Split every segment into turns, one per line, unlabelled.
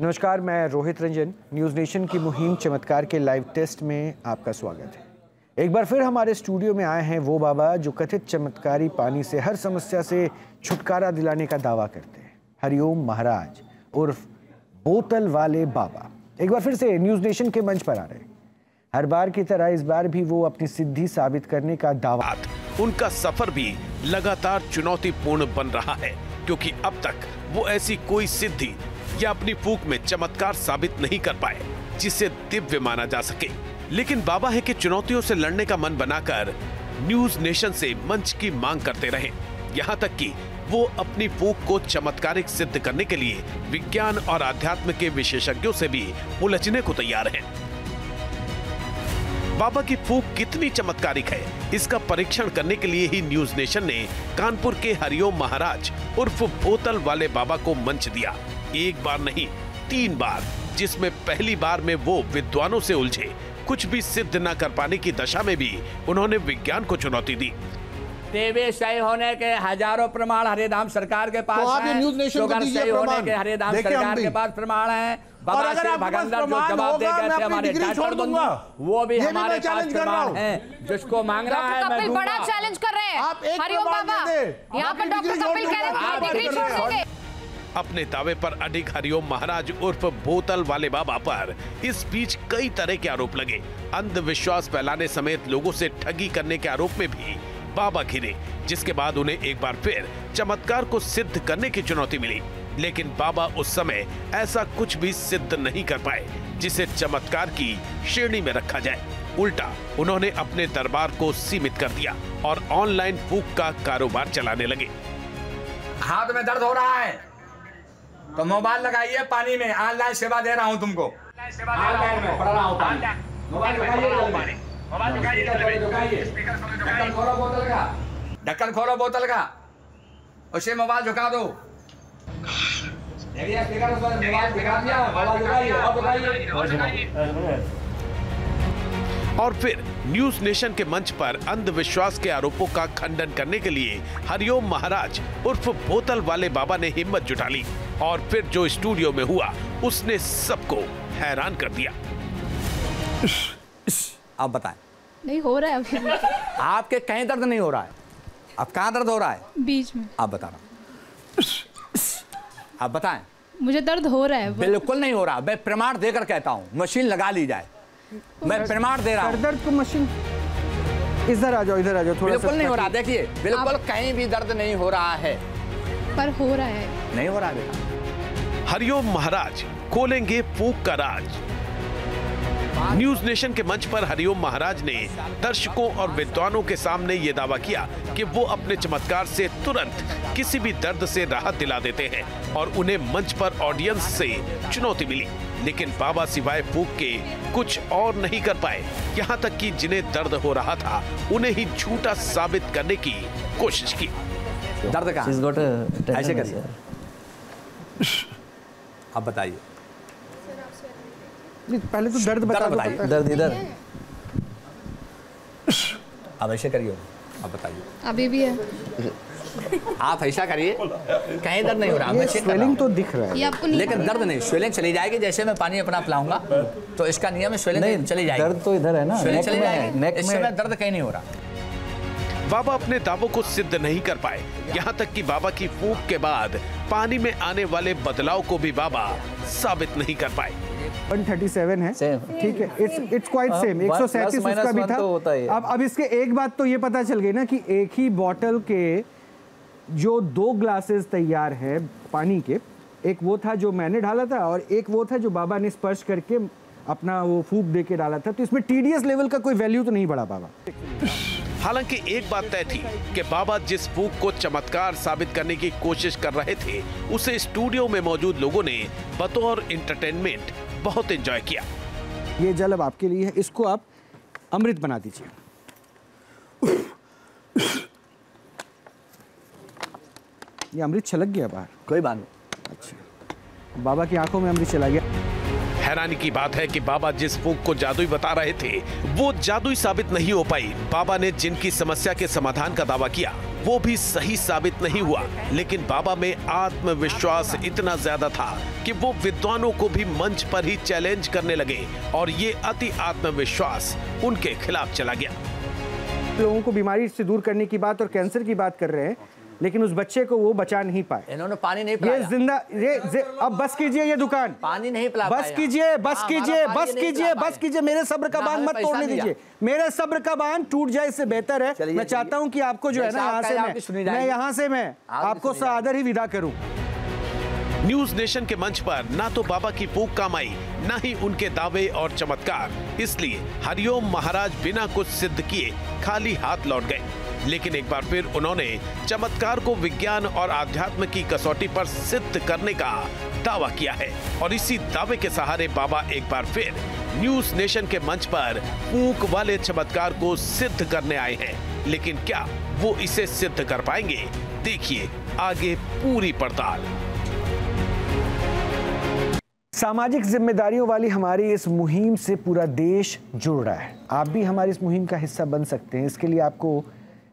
नमस्कार, मैं Rohit Ranjan. News nation की मुहिम चमत्कार के लाइव टेस्ट में आपका स्वागत है। एक बार फिर हमारे स्टूडियो में आए हैं वो बाबा जो कथित चमत्कारी पानी से हर समस्या से छुटकारा दिलाने का दावा करते हैं। हरिओम महाराज उर्फ बोतल वाले बाबा एक बार फिर से न्यूज़ नेशन के मंच पर आ रहे हैं। हर बार की तरह इस बार भी वो अपनी सिद्धि साबित करने का दावा।
उनका सफर भी लगातार चुनौतीपूर्ण बन रहा है, क्योंकि अब तक वो ऐसी कोई सिद्धि या अपनी फूंक में चमत्कार साबित नहीं कर पाए जिसे दिव्य माना जा सके। लेकिन बाबा है कि चुनौतियों से लड़ने का मन बनाकर न्यूज़ नेशन से मंच की मांग करते रहे। यहाँ तक कि वो अपनी फूंक को चमत्कारिक सिद्ध करने के लिए विज्ञान और अध्यात्म के विशेषज्ञों से भी उलझने को तैयार हैं। बाबा की फूंक कितनी चमत्कारिक है, इसका परीक्षण करने के लिए ही न्यूज़ नेशन ने कानपुर के हरिओम महाराज उर्फ बोतल वाले बाबा को मंच दिया। एक बार नहीं, 3 बार, जिसमें पहली बार में वो विद्वानों से उलझे। कुछ भी सिद्ध न कर पाने की दशा में भी उन्होंने विज्ञान को चुनौती दी।
देवी सही होने के हजारों प्रमाण हरिधाम सरकार के पास हैं। शुगर सही होने के हरिधाम सरकार के पास प्रमाण हैं। बाबा श्री भगंदर जो जवाब दे गए थे हमारे डॉक्टर बंधु, वो भी हमारे पास प्रमाण हैं। जिसको मांग रहा है मैं दूंगा।
बड़ा चैलेंज कर रहे हैं हरिओम बाबा। यहाँ पर डॉक्टर कपिल कह रहे हैं डिग्री छोड़ देंगे।
अपने दावे पर अडिग हरिओम महाराज उर्फ बोतल वाले बाबा पर इस बीच कई तरह के आरोप लगे। अंधविश्वास फैलाने समेत लोगों से ठगी करने के आरोप में भी बाबा घिरे, जिसके बाद उन्हें एक बार फिर चमत्कार को सिद्ध करने की चुनौती मिली। लेकिन बाबा उस समय ऐसा कुछ भी सिद्ध नहीं कर पाए जिसे चमत्कार की श्रेणी में रखा जाए। उल्टा उन्होंने अपने दरबार को सीमित कर दिया और ऑनलाइन फूंक का कारोबार चलाने लगे।
हाथ में दर्द हो रहा है तो मोबाइल लगाइए पानी में, ऑनलाइन सेवा दे रहा हूं तुमको। ऑनलाइन में पढ़ रहा हूं पानी। मोबाइल लगाइए, ढक्कन खोलो बोतल का, ढक्कन खोलो बोतल का, उसे मोबाइल झुका दो।
और फिर न्यूज़ नेशन के मंच पर अंधविश्वास के आरोपों का खंडन करने के लिए हरिओम महाराज उर्फ बोतल वाले बाबा ने हिम्मत जुटा ली। और फिर जो स्टूडियो में हुआ उसने सबको हैरान कर दिया।
आप बताएं।
नहीं हो रहा है अभी।
आपके कहीं दर्द नहीं हो रहा है? अब कहाँ दर्द हो रहा है?
बीच में।
आप बता रहा। आप बताएं।
मुझे दर्द हो रहा है।
बिल्कुल नहीं हो रहा। मैं प्रमाण देकर कहता हूँ, मशीन लगा ली जाए। मैं प्रमाण दे रहा हूँ।
दर्द को मशीन इधर आ जाओ थोड़ा।
बिल्कुल नहीं हो रहा। देखिए बिल्कुल कहीं भी दर्द नहीं हो रहा है।
पर हो रहा है।
नहीं हो रहा बेटा।
हरिओम महाराज खोलेंगे फूंक का राज। न्यूज़ नेशन के मंच पर हरिओम महाराज ने दर्शकों और विद्वानों के सामने ये दावा किया कि वो अपने चमत्कार से तुरंत किसी भी दर्द से राहत दिला देते हैं और उन्हें मंच पर ऑडियंस से चुनौती मिली। लेकिन बाबा सिवाय फूंक के कुछ और नहीं कर पाए। यहाँ तक कि जिन्हें दर्द हो रहा था उन्हें ही झूठा साबित करने की कोशिश की।
दर्द का ऐसे करिए। अब बताइए।
पहले तो दर्द बताइए।
दर्द इधर। अब ऐसे करिए। अब बताइए।
अभी भी है।
आप ऐसा करिए, कहीं दर्द नहीं हो रहा।
स्वेलिंग तो दिख रहा है
लेकिन दर्द नहीं। स्वेलिंग चली जाएगी जैसे मैं पानी अपना पिलाऊंगा तो इसका नियम है, स्वेलिंग चली जाएगी।
दर्द तो इधर है ना,
स्वेलिंग चली जाएगी। इस समय दर्द कहीं नहीं हो रहा।
बाबा अपने दावों को सिद्ध नहीं कर पाए। यहाँ तक कि बाबा की फूंक के बाद पानी में आने वाले बदलाव को भी बाबा साबित नहीं कर पाए।
137 है, ठीक है, इट्स क्वाइट सेम। 137 उसका भी था। अब इसके एक बात तो ये पता चल गई ना कि एक ही बॉटल के जो 2 ग्लासेस तैयार है पानी के, एक वो था जो मैंने डाला था और एक वो था जो बाबा ने स्पर्श करके अपना वो फूंक दे के डाला था। तो इसमें टीडीएस लेवल का कोई वैल्यू तो नहीं बढ़ा बाबा।
हालांकि एक बात तय थी कि बाबा जिस फूंक को चमत्कार साबित करने की कोशिश कर रहे थे उसे स्टूडियो में मौजूद लोगों ने बतौर एंटरटेनमेंट बहुत एंजॉय किया।
ये जल अब आपके लिए है, इसको आप अमृत बना दीजिए। ये अमृत छलक गया बाहर।
कोई बात नहीं।
अच्छा, बाबा की आंखों में अमृत चला गया।
हैरानी की बात है कि बाबा जिस फूंक को जादुई बता रहे थे वो जादुई साबित नहीं हो पाई। बाबा ने जिनकी समस्या के समाधान का दावा किया वो भी सही साबित नहीं हुआ, लेकिन बाबा में आत्मविश्वास इतना ज्यादा था कि वो विद्वानों को भी मंच पर ही चैलेंज करने लगे और ये अति आत्मविश्वास उनके खिलाफ चला गया।
लोगों को बीमारी से दूर करने की बात और कैंसर की बात कर रहे हैं, लेकिन उस बच्चे को वो बचा नहीं पाए।
इन्होंने पानी नहीं पिलाया।
ये जिंदा अब बस कीजिए, ये दुकान
पानी नहीं पिला
बस कीजिए, बस कीजिए, बस कीजिए, बस कीजिए। मेरे सब्र का बांध मत तोड़ने दीजिए। मेरे सब्र का बांध टूट जाए इससे बेहतर है। मैं चाहता हूं कि आपको जो है ना यहाँ से मैं आपको सादर ही विदा करूं।
न्यूज नेशन के मंच पर ना तो बाबा की फूंक काम आई, ना ही उनके दावे और चमत्कार। इसलिए हरिओम महाराज बिना कुछ सिद्ध किए खाली हाथ लौट गए। लेकिन एक बार फिर उन्होंने चमत्कार को विज्ञान और आध्यात्म की कसौटी पर सिद्ध करने का दावा किया है और इसी दावे के सहारे बाबा एक बार फिर न्यूज नेशन के मंच पर फूंक वाले चमत्कार को सिद्ध करने आए हैं। लेकिन क्या वो इसे सिद्ध कर पाएंगे? देखिए आगे पूरी पड़ताल।
सामाजिक जिम्मेदारियों वाली हमारी इस मुहिम से पूरा देश जुड़ रहा है। आप भी हमारी इस मुहिम का हिस्सा बन सकते हैं। इसके लिए आपको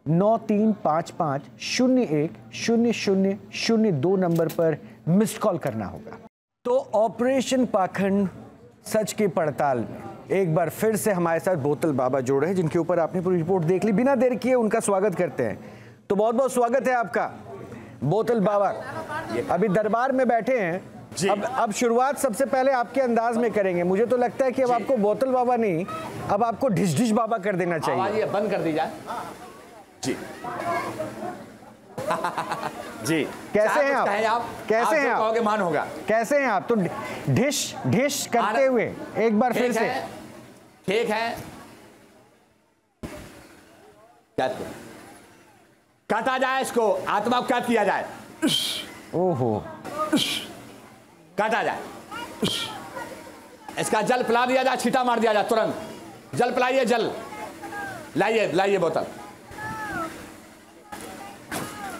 9355010002 नंबर पर मिस्ड कॉल करना होगा। तो ऑपरेशन पाखंड सच की पड़ताल में एक बार फिर से हमारे साथ बोतल बाबा जुड़े हैं, जिनके ऊपर आपने पूरी रिपोर्ट देख ली। बिना देर किए उनका स्वागत करते हैं। तो बहुत बहुत स्वागत है आपका बोतल बाबा। अभी दरबार में बैठे हैं। अब शुरुआत सबसे पहले आपके अंदाज में करेंगे। मुझे तो लगता है कि अब आपको बोतल बाबा नहीं, अब आपको ढिश ढिश बाबा कर देना चाहिए।
आवाज ये बंद कर दी जाए। जी
जी कैसे हैं आप? कैसे हैं आप?
मान होगा।
कैसे हैं आप? तो ढिश ढिश करते हुए एक बार फिर से।
ठीक है, काटा जाए इसको, आत्मा को कैद किया जाए।
ओहो,
काटा जाए, इसका जल पिला दिया जाए, छींटा मार दिया जाए तुरंत। जल पिलाइए, जल लाइए, लाइए बोतल,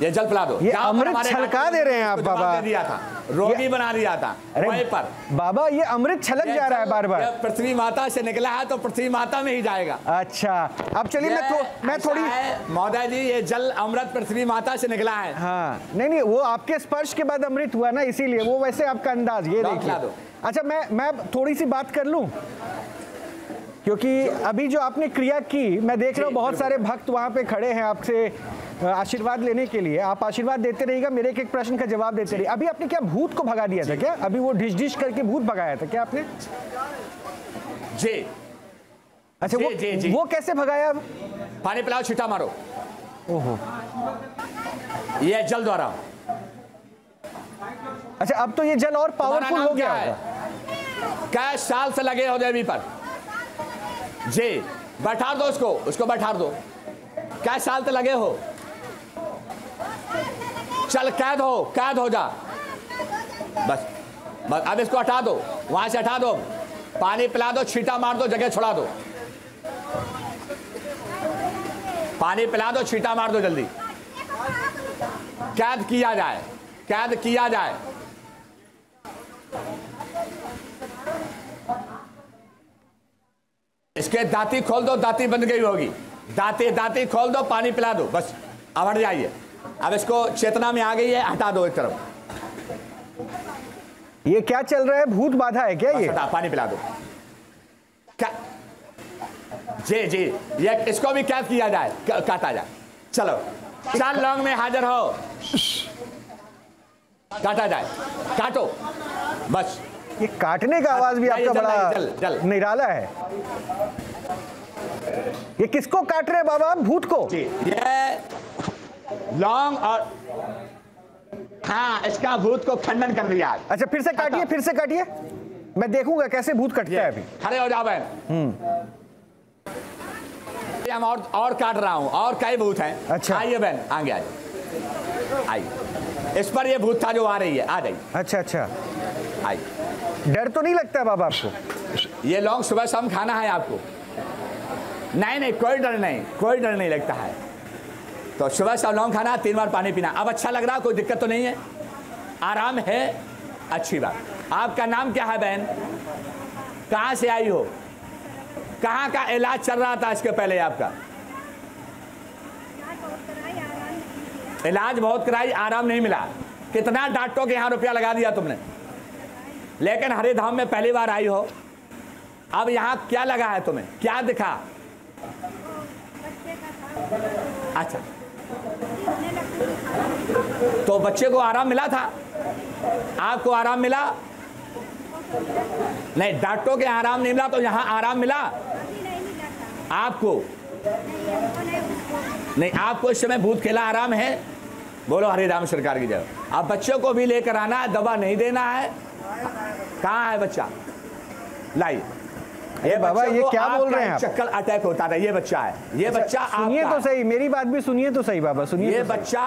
ये जल पिला दो।
ये अमृत छलका दे रहे हैं आप बाबा।
दिया था, रोगी बना दिया था वहीं पर।
बाबा ये अमृत छलक जा रहा है बार बार।
पृथ्वी माता से निकला है तो पृथ्वी माता में ही जाएगा।
अच्छा, अब चलिए मैं थोड़ी
महोदय जी, ये जल अमृत पृथ्वी माता से निकला है।
हाँ, नहीं वो आपके स्पर्श के बाद अमृत हुआ ना, इसीलिए वो वैसे आपका अंदाज ये देखिए। अच्छा, मैं थोड़ी सी बात कर लूं, क्योंकि अभी जो आपने क्रिया की, मैं देख रहा हूँ बहुत सारे भक्त वहां पे खड़े हैं आपसे आशीर्वाद लेने के लिए। आप आशीर्वाद देते रहिएगा, मेरे एक प्रश्न का जवाब देते रहिए। अभी आपने क्या भूत को भगा दिया था क्या? अभी वो ढिश ढिश करके भूत भगाया था क्या आपने?
जी।
अच्छा, वो कैसे भगाया?
पानी पिलाओ, छींटा मारो।
ओहो,
ये जल द्वारा।
अच्छा, अब तो ये जल और पावरफुल हो गया होगा।
क्या साल से लगे हो देवी पर? जी, बैठा दो उसको बैठा दो। क्या साल से लगे हो? चल कैद हो जा। बस अब इसको हटा दो, वहां से हटा दो, पानी पिला दो, छींटा मार दो, जगह छोड़ा दो। पानी पिला दो, छींटा मार दो, जल्दी कैद किया जाए, कैद किया जाए। इसके दांती खोल दो, दांती बंद गई होगी। दांती खोल दो, पानी पिला दो, बस अब हट जाइए। अब इसको चेतना में आ गई है, हटा दो एक तरफ।
ये क्या चल रहा है? भूत बाधा है क्या ये?
पानी पिला दो। क्या? जी, ये इसको भी कैद किया जाए, काटा जाए। चलो, 4 लौंग में हाजिर हो, काटा जाए, काटो बस।
ये काटने का आवाज भी आपका बड़ा निराला है। ये किसको काट रहे हैं बाबा? भूत को?
जी, ये लौंग और हाँ, इसका भूत को खंडन कर दिया।
अच्छा, फिर से काटिए, मैं देखूंगा कैसे भूत कटता है। अभी खड़े
हो जाओ बहन। हम और काट रहा हूँ, और कई भूत हैं।
अच्छा,
आइए बहन, आगे आइए। इस पर ये भूत था जो आ रही है, आ जाइए।
अच्छा,
आइए।
डर तो नहीं लगता बाबा आपको?
ये लौंग सुबह शाम खाना है आपको? नहीं, कोई डर नहीं लगता है। तो सुबह शाम लौंग खाना, 3 बार पानी पीना। अब अच्छा लग रहा, कोई दिक्कत तो नहीं है? आराम है, अच्छी बात। आपका नाम क्या है बहन? कहाँ से आई हो? कहाँ का इलाज चल रहा था इसके पहले आपका? इलाज बहुत कराई, आराम नहीं मिला। कितना डॉक्टरों के यहाँ रुपया लगा दिया तुमने, लेकिन हरे धाम में पहली बार आई हो। अब यहाँ क्या लगा है तुम्हें, क्या दिखा? अच्छा, तो बच्चे को आराम मिला था, आपको आराम मिला? नहीं, डॉक्टरों के आराम नहीं मिला, तो यहाँ आराम मिला आपको? नहीं, आपको इस समय भूत खेला आराम है? बोलो हरे राम सरकार की जय। अब बच्चों को भी लेकर आना है, दवा नहीं देना है। कहाँ है बच्चा? लाइए।
ये बाबा ये क्या बोल रहे हैं आप?
चक्कर अटैक होता था, ये बच्चा है, ये बच्चा
सुनिए तो सही, मेरी बात भी सुनिए तो सही बाबा, सुनिए।
ये बच्चा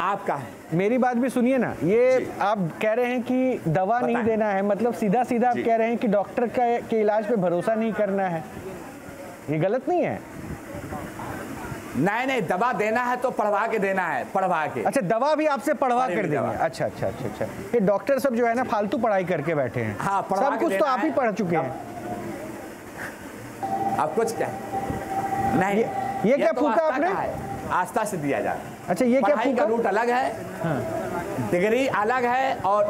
आपका है,
मेरी बात भी सुनिए ना। ये आप कह रहे हैं कि दवा नहीं देना है, मतलब सीधा सीधा आप कह रहे हैं कि डॉक्टर के इलाज पे भरोसा नहीं करना है, ये गलत नहीं है?
नहीं, दवा देना है तो पढ़वा के देना है, पढ़वा के।
अच्छा, दवा भी आपसे पढ़वा कर देंगे? अच्छा अच्छा अच्छा अच्छा। ये डॉक्टर सब जो है ना फालतू पढ़ाई करके बैठे हैं।
हाँ,
सब कुछ तो आप ही पढ़ चुके हैं।
अब कुछ क्या नहीं,
ये क्या
तो
फूका आपने?
आस्था से दिया जाए।
अच्छा, ये क्या
फूका? रूट अलग है, हाँ। डिग्री अलग है, और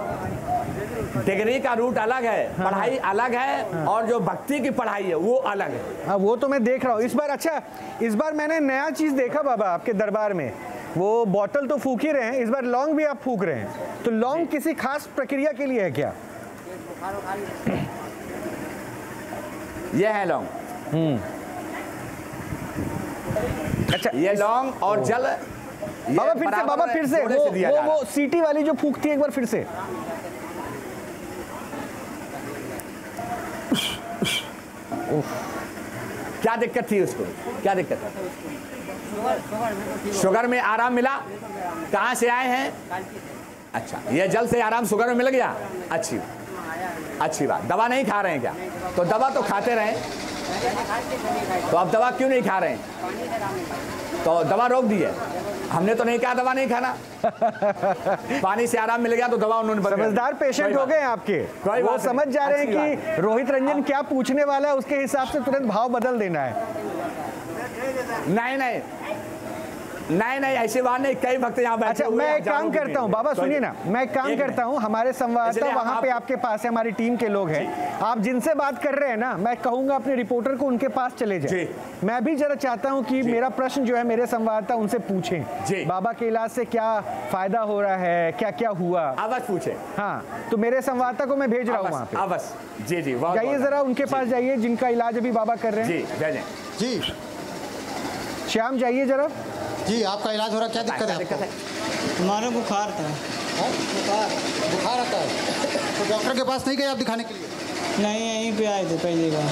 डिग्री का रूट अलग है, हाँ। पढ़ाई अलग है, हाँ। और जो भक्ति की पढ़ाई है वो अलग है।
हाँ, वो तो मैं देख रहा हूँ इस बार। अच्छा, इस बार मैंने नया चीज देखा बाबा आपके दरबार में। वो बोतल तो फूक ही रहे हैं, इस बार लौंग भी आप फूक रहे हैं। तो लौंग किसी खास प्रक्रिया के लिए है क्या?
ये है लौंग।
अच्छा,
ये लौंग और जल।
बाबा फिर से वो सीटी वाली जो फूकती है, एक बार फिर से।
क्या दिक्कत थी उसको, क्या दिक्कत है? शुगर में आराम मिला? कहाँ से आए हैं? अच्छा, ये जल से आराम शुगर में मिल गया, अच्छी बात। दवा नहीं खा रहे हैं क्या? तो दवा तो खाते रहे, तो आप दवा क्यों नहीं खा रहे हैं? तो दवा रोक दी है। हमने तो नहीं कहा दवा नहीं खाना। पानी से आराम मिल गया तो दवा उन्होंने।
समझदार पेशेंट हो गए आपके, वो समझ जा रहे हैं कि रोहित रंजन क्या पूछने वाला है, उसके हिसाब से तुरंत भाव बदल देना है। नहीं, ऐसी बात नहीं, कई भक्त यहाँ बैठे। अच्छा, मैं एक काम करता हूँ बाबा, सुनिए ना, मैं एक काम करता हूँ, हमारे संवाददाता वहाँ पे आपके पास है, हमारी टीम के लोग हैं, आप जिनसे बात कर रहे हैं ना, मैं कहूँगा अपने रिपोर्टर को उनके पास चले जाए। मैं भी जरा चाहता हूँ कि मेरा प्रश्न जो है मेरे संवाददाता उनसे पूछें, बाबा के इलाज से क्या फायदा हो रहा है, क्या क्या हुआ, अवश्य पूछे। हाँ, तो मेरे संवाददाता को मैं भेज रहा हूँ वहाँ पे। अवश्य, जी, जाइए जरा उनके पास जाइए, जिनका इलाज अभी बाबा कर रहे हैं। जी, श्याम जाइए जरा।
जी, आपका इलाज हो रहा है, क्या दिक्कत है?
हमारा बुखार था।
बुखार आता है तो डॉक्टर के पास नहीं गए आप दिखाने के लिए?
नहीं, यहीं पे आए थे पहली बार।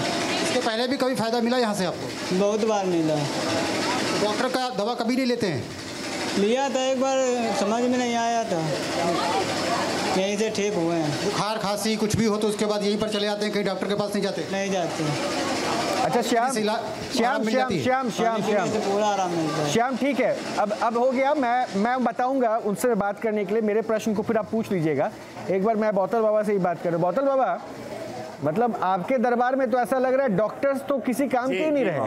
इसके पहले भी कभी फायदा मिला यहाँ से आपको?
बहुत बार मिला।
तो डॉक्टर का दवा कभी नहीं लेते हैं?
लिया था एक बार, समझ में नहीं आया था, यहीं से ठीक हुए हैं।
बुखार खांसी कुछ भी हो तो उसके बाद यहीं पर चले जाते हैं, कहीं डॉक्टर के पास नहीं जाते?
नहीं जाते।
अच्छा, श्याम
पूरा आराम मिलता है।
श्याम, ठीक है, अब हो गया। मैं बताऊंगा उनसे बात करने के लिए, मेरे प्रश्न को फिर आप पूछ लीजिएगा। एक बार मैं बोतल बाबा से ही बात करूं। बोतल बाबा, मतलब आपके दरबार में तो ऐसा लग रहा है डॉक्टर्स तो किसी काम के ही नहीं रहे।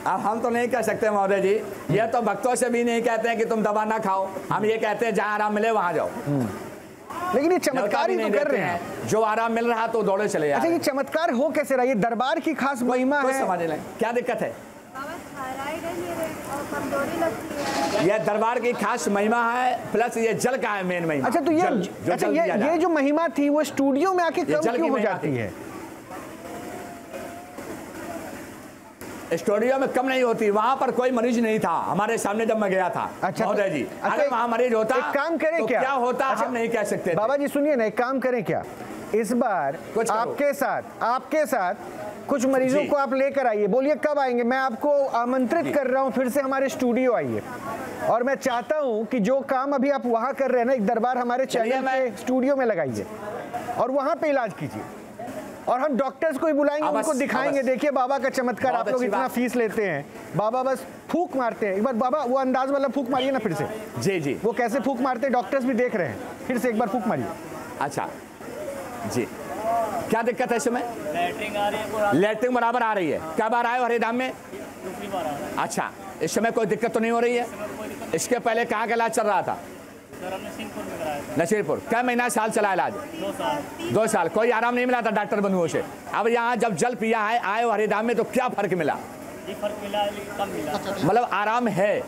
अब हम तो नहीं कह सकते महोदय जी, ये तो भक्तों से भी नहीं कहते हैं कि तुम दवा ना खाओ, हम ये कहते हैं जहाँ आराम मिले वहाँ जाओ।
लेकिन ये चमत्कार ही तो कर रहे हैं,
जो आराम मिल रहा तो दौड़े चले जाए।
अच्छा, ये चमत्कार हो कैसे रहा? ये दरबार की खास महिमा है,
समझ लें क्या दिक्कत है? यह दरबार की खास महिमा है, प्लस ये जल का है मेन महिमा।
अच्छा, तो ये जो महिमा थी वो स्टूडियो में आके कम क्यों हो जाती है?
स्टूडियो में कम नहीं होती, वहाँ पर कोई मरीज नहीं था हमारे सामने जब मैं गया था। अच्छा महोदय जी, अगर वहाँ मरीज होता,
एक काम करें
तो क्या होता?
अच्छा,
हम नहीं कह सकते।
बाबा जी सुनिए ना, एक काम करें क्या, इस बार आपके साथ कुछ मरीजों को आप लेकर आइए, बोलिए कब आएंगे, मैं आपको आमंत्रित कर रहा हूँ फिर से हमारे स्टूडियो आइए। और मैं चाहता हूँ कि जो काम अभी आप वहाँ कर रहे हैं ना, एक दरबार हमारे चैनल के स्टूडियो में लगाइए और वहाँ पे इलाज कीजिए, और हम डॉक्टर्स को ही बुलाएंगे, उनको दिखाएंगे, देखिए बाबा का चमत्कार। आप लोग इतना फीस लेते हैं, बाबा बस फूक मारते हैं। एक बार बाबा वो अंदाज वाला फूक मारिए ना फिर से। जी, वो कैसे फूक मारते हैं डॉक्टर्स भी देख रहे हैं, फिर से एक बार फूक मारिए।
अच्छा जी, क्या दिक्कत है इसमें? लैट्रिन बराबर आ रही है। कब आ रहा है हरे धाम में? दूसरी बार आ रहा है।
अच्छा, इस समय कोई दिक्कत तो नहीं हो रही है? इसके पहले कहाँ का इलाज चल रहा था?
सर हमने नसीरपुर में कराया था।
नसीरपुर। क्या महीना साल चला इलाज?
2 साल।
2 साल कोई आराम नहीं मिला था डॉक्टर बंधुओं से? अब यहाँ जब जल पिया है, आए हो हरिधाम में, तो क्या फर्क मिला?
जी फर्क मिला है लेकिन कम मिला।
मतलब आराम है?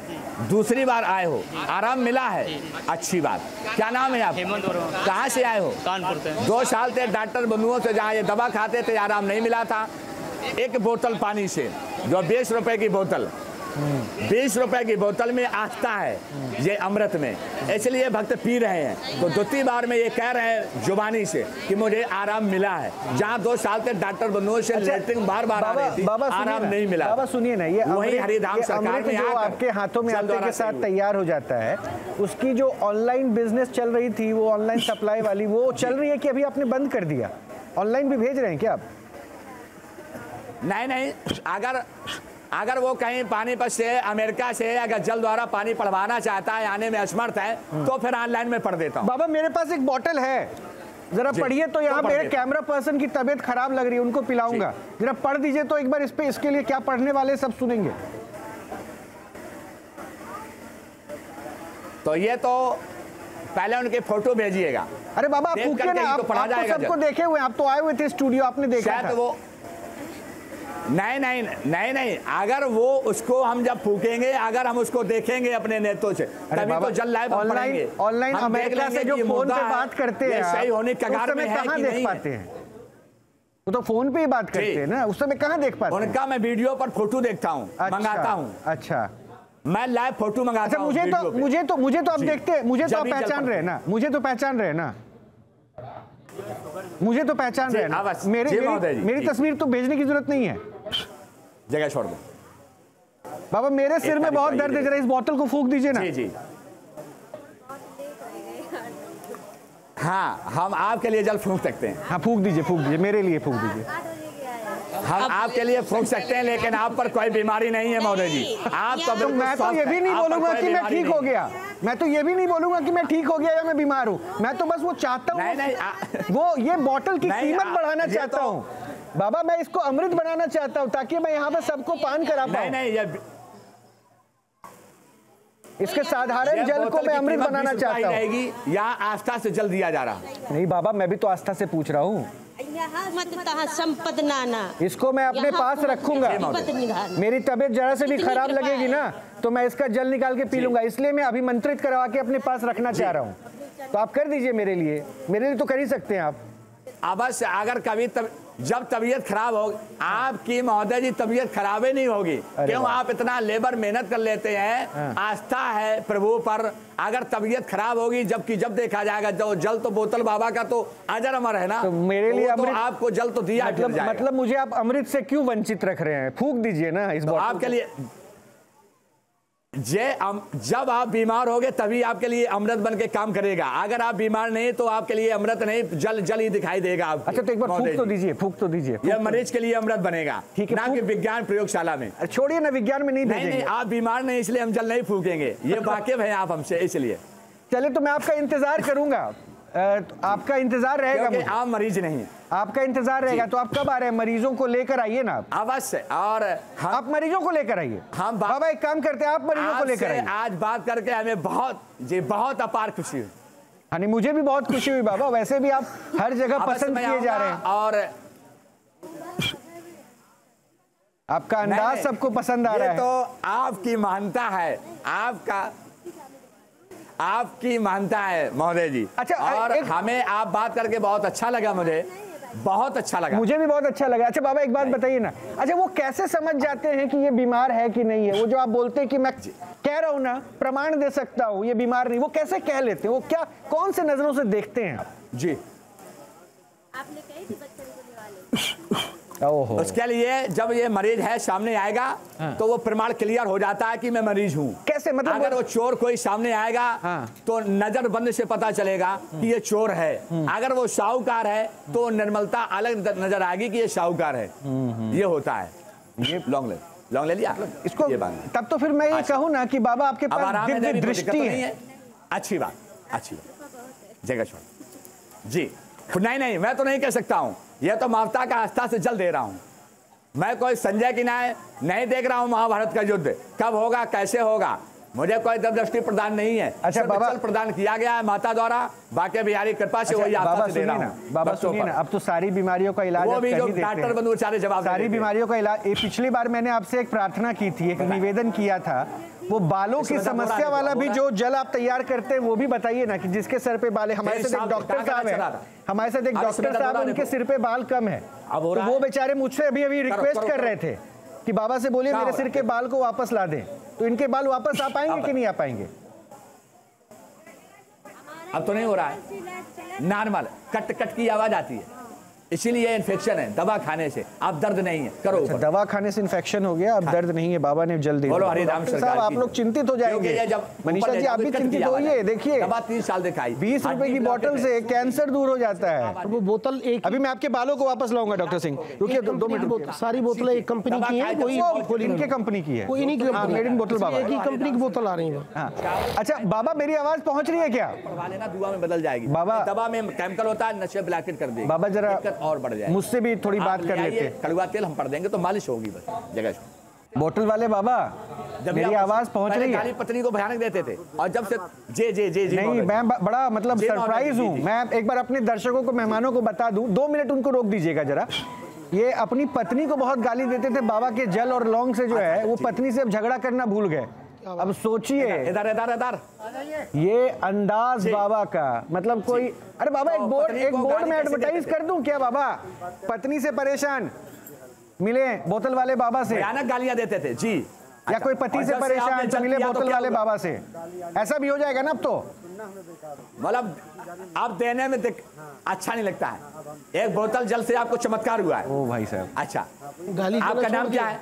दूसरी बार आए हो, आराम मिला है, अच्छी बात। क्या नाम है आप?
हेमंत वर्मा।
कहाँ से आए हो?
कानपुर से।
2 साल से डॉक्टर बंधुओं से जहाँ ये दवा खाते थे आराम नहीं मिला था। एक बोतल पानी से, जो 20 रुपए की बोतल, 20 रुपए की बोतल में आस्था है ये अमृत में, इसलिए भक्त पी रहे हैं। तो दूसरी बार में ये कह रहे हैं जुबानी से कि मुझे आराम मिला है, जहाँ 2 साल से डॉक्टर बंधुओं से लेटरिन बार बार आ रही थी, आराम नहीं मिला।
बाबा सुनिए ना, ये
वही हरिधाम सरकार ने
जो आपके हाथों में आटे के साथ तैयार हो जाता है, उसकी जो ऑनलाइन बिजनेस चल रही थी, वो ऑनलाइन सप्लाई वाली, वो चल रही है कि अभी आपने बंद कर दिया? ऑनलाइन भी भेज रहे हैं क्या आप?
नहीं, अगर वो कहीं पानीपत से, अमेरिका से अगर जल द्वारा पानी पढ़वाना चाहता है, आने में असमर्थ है, तो फिर ऑनलाइन में पढ़ देता हूँ।
बाबा मेरे पास एक बोतल है, जरा पढ़िए तो। यहाँ मेरे कैमरा पर्सन की तबीयत खराब लग रही है, उनको पिलाऊंगा, जरा पढ़ दीजिए तो एक बार इस पे, इसके लिए क्या पढ़ने वाले सब सुनेंगे।
तो ये तो पहले उनके फोटो भेजिएगा।
अरे बाबा आप पूछिए ना, आप सबको देखे हुए, आप तो आए हुए थे स्टूडियो, आपने देखा था।
वो नहीं, अगर वो उसको हम जब फूकेंगे, अगर हम उसको देखेंगे अपने नेत्रों से, तभी तो जल लाइव पढ़ेंगे।
ऑनलाइन अमेरिका से जो फोन पे बात करते हैं,
सही होने कगार में है कि नहीं
पाते हैं? वो तो फोन पे ही बात करते हैं ना, उस समय कहाँ देख पाते हैं?
उनका मैं वीडियो पर फोटो देखता हूँ, मंगाता हूँ।
अच्छा,
मैं लाइव फोटो मंगाता हूँ।
मुझे तो आप देखते हैं, मुझे तो आप पहचान रहे ना, मुझे तो पहचान रहे ना, मेरी तस्वीर तो भेजने की जरूरत नहीं है।
जगह छोड़ दो
बाबा, मेरे सिर में बहुत दर्द है, जरा इस बोतल को फूंक दीजिए ना।
जी। हाँ, हम आपके लिए जल फूंक सकते हैं।
हाँ फूंक दीजिए, मेरे लिए फूंक दीजिए।
हम आपके लिए फूंक सकते हैं, लेकिन आप पर कोई बीमारी नहीं है महोदय जी। आप तो
मैं तो ये भी नहीं बोलूंगा कि मैं ठीक हो गया, मैं तो ये भी नहीं बोलूंगा कि मैं ठीक हो गया या मैं बीमार हूँ। मैं तो बस वो चाहता हूँ, वो ये बोतल की कीमत बढ़ाना चाहता हूँ बाबा। मैं इसको अमृत बनाना चाहता हूँ ताकि मैं यहाँ पे सबको पान करा पाऊँ।
नहीं,
इसके साधारण जल को मैं अमृत बनाना चाहता हूँ।
यहाँ आस्था से जल दिया जा रहा।
नहीं बाबा, मैं भी तो आस्था से पूछ रहा हूँ। इसको मैं अपने पास रखूंगा, मेरी तबीयत जरा से भी खराब लगेगी ना तो मैं इसका जल निकाल के पी लूंगा, इसलिए मैं अभिमंत्रित करवा के अपने पास रखना चाह रहा हूँ। तो आप कर दीजिए मेरे लिए तो कर ही सकते हैं आप।
अवश्य, अगर कभी जब तबीयत खराब होगी आपकी महोदय जी, तबीयत खराब ही नहीं होगी। क्यों? आप इतना लेबर मेहनत कर लेते हैं, आस्था है प्रभु पर। अगर तबीयत खराब होगी, जबकि जब देखा जाएगा जो जल तो बोतल बाबा का तो अजर अमर है ना,
तो मेरे लिए
तो आपको जल तो दिया।
मतलब मुझे आप अमृत से क्यों वंचित रख रहे हैं? फूंक दीजिए ना इस बोतल
आपके लिए। जब आप बीमार होगे तभी आपके लिए अमृत बन के काम करेगा। अगर आप बीमार नहीं तो आपके लिए अमृत नहीं, जल ही दिखाई देगा आपको।
अच्छा, तो एक बार फूंक तो दीजिए।
यह मरीज के लिए अमृत बनेगा,
ठीक है,
ना कि विज्ञान प्रयोगशाला में।
छोड़िए ना, विज्ञान में नहीं,
आप बीमार नहीं इसलिए हम जल नहीं फूकेंगे, ये वाकिफ है आप हमसे, इसलिए।
चले तो मैं आपका इंतजार करूंगा, आपका इंतजार रहेगा।
आप मरीज नहीं,
आपका इंतजार रहेगा। तो आप कब आ रहे हैं? मरीजों को लेकर आइए ना
अवश्य। और
आप मरीजों को लेकर आइए।
हम
बाबा एक काम करते हैं, आप मरीजों को लेकर आइए।
आज बात करके हमें बहुत अपार खुशी हुई।
हाँ नहीं, मुझे भी बहुत खुशी हुई बाबा। वैसे भी आप हर जगह पसंद किए जा रहे हैं
और
आपका अंदाज सबको पसंद आ रहा है।
तो आपकी मानता है, आपकी मानता है महोदय जी।
अच्छा,
और हमें आप बात करके बहुत अच्छा लगा, मुझे बहुत अच्छा लगा।
मुझे भी बहुत अच्छा लगा। अच्छा बाबा एक बात बताइए ना, अच्छा वो कैसे समझ जाते हैं कि ये बीमार है कि नहीं है? वो जो आप बोलते हैं कि मैं कह रहा हूँ ना, प्रमाण दे सकता हूँ ये बीमार नहीं, वो कैसे कह लेते हैं? वो क्या, कौन से नजरों से देखते हैं आप?
जी,
आपने कही थी बच्चन को निवाले।
उसके लिए जब ये मरीज है सामने आएगा तो वो प्रमाण क्लियर हो जाता है कि मैं मरीज हूँ।
कैसे? मतलब
अगर वो चोर कोई सामने आएगा तो नजर बंद से पता चलेगा कि ये चोर है। अगर वो साहूकार है तो निर्मलता अलग नजर आएगी कि ये साहूकार है। ये होता है। ये लॉन्ग ले लिया
इसको। तब तो फिर मैं ये कहूँ ना कि बाबा आपके पास दिव्य दृष्टि है।
अच्छी बात। जगह छोड़ जी। नहीं, मैं तो नहीं कह सकता हूँ, यह तो मावता का आस्था से जल दे रहा हूँ। मैं कोई संजय की नहीं देख रहा हूँ महाभारत का युद्ध कब होगा कैसे होगा, मुझे कोई दृष्टि प्रदान नहीं है।
अच्छा बाबा,
प्रदान किया गया है माता द्वारा, बाकी बिहारी कृपा से वही आशा दे रहा हूं।
बाबा सुनिए ना, अब तो सारी बीमारियों का इलाज
वो भी जो डॉक्टर बंधु बेचारे जवाब
सारी बीमारियों का इलाज। पिछली बार मैंने आपसे एक प्रार्थना की थी, एक निवेदन किया था, वो बालों की समस्या वाला भी जो जल आप तैयार करते हैं वो भी बताइए ना, कि जिसके सर पे बाल है। हमारे साथ एक डॉक्टर साहब है, हमारे साथ एक डॉक्टर साहब, उनके सिर पे बाल कम है, तो वो बेचारे मुझसे अभी रिक्वेस्ट कर रहे थे कि बाबा से बोलिए मेरे सिर के बाल को वापस ला दें। तो इनके बाल वापस आ पाएंगे कि नहीं आ पाएंगे?
अब तो नहीं हो रहा है, नॉर्मल कट कट की आवाज आती है, इसीलिए इन्फेक्शन है। दवा खाने से अब दर्द नहीं है, करो।
अच्छा, दवा खाने से इन्फेक्शन हो गया, अब दर्द नहीं है, बाबा ने जल्दी।
बोलो हरिराम सरकार,
आप लोग चिंतित हो जाएंगे। मनीषा जी आप भी चिंतित होइए, देखिए
दवा 3 साल दिखाई,
20 रुपए की बोतल से कैंसर दूर हो जाता है।
वो बोतल एक,
अभी मैं आपके बालों को वापस लाऊंगा डॉक्टर सिंह, रुकिए 2 मिनट।
सारी बोतलें एक कंपनी की है,
कोई इनके कंपनी की है,
कोई इन्हीं की
मेड इन बोतल बाबा,
एक ही कंपनी की बोतल आ रही है।
अच्छा बाबा मेरी आवाज पहुंच रही है क्या?
पढ़वा लेना, दुआ में बदल जाएगी।
बाबा
दवा में केमिकल होता है, नशे ब्लैकेट कर देगी,
बाबा जरा
और बढ़ जाएगी।
मुझसे भी थोड़ी बात कर लेते हैं।
कड़वा तेल हम पढ़ देंगे तो मालिश होगी बस जगह।
बोतल वाले बाबा मेरी आवाज पहुंच रही है?
काली पत्नी को भयानक देते थे, और जब से जे जे जे
नहीं, मैं बड़ा मतलब सरप्राइज हूँ। मैं एक बार अपने दर्शकों को, मेहमानों को बता दूं, 2 मिनट उनको रोक दीजिएगा जरा। ये अपनी पत्नी को बहुत गाली देते थे बाबा के जल और लौंग से, जो है वो पत्नी से अब झगड़ा करना भूल गए। अब सोचिए
इधर इधर इधर
ये अंदाज बाबा का, मतलब कोई, अरे बाबा एक बोर्ड में एडवर्टाइज कर दूं क्या बाबा? पत्नी से परेशान मिले बोतल वाले बाबा से,
भयानक गालियां देते थे जी।
या कोई पति से परेशान तो मिले बोतल वाले बाबा से, ऐसा भी हो जाएगा ना अब तो?
मतलब अब देने में अच्छा नहीं लगता है। एक बोतल जल से आपको चमत्कार हुआ है।
ओ भाई साहब,
अच्छा आपका नाम क्या है?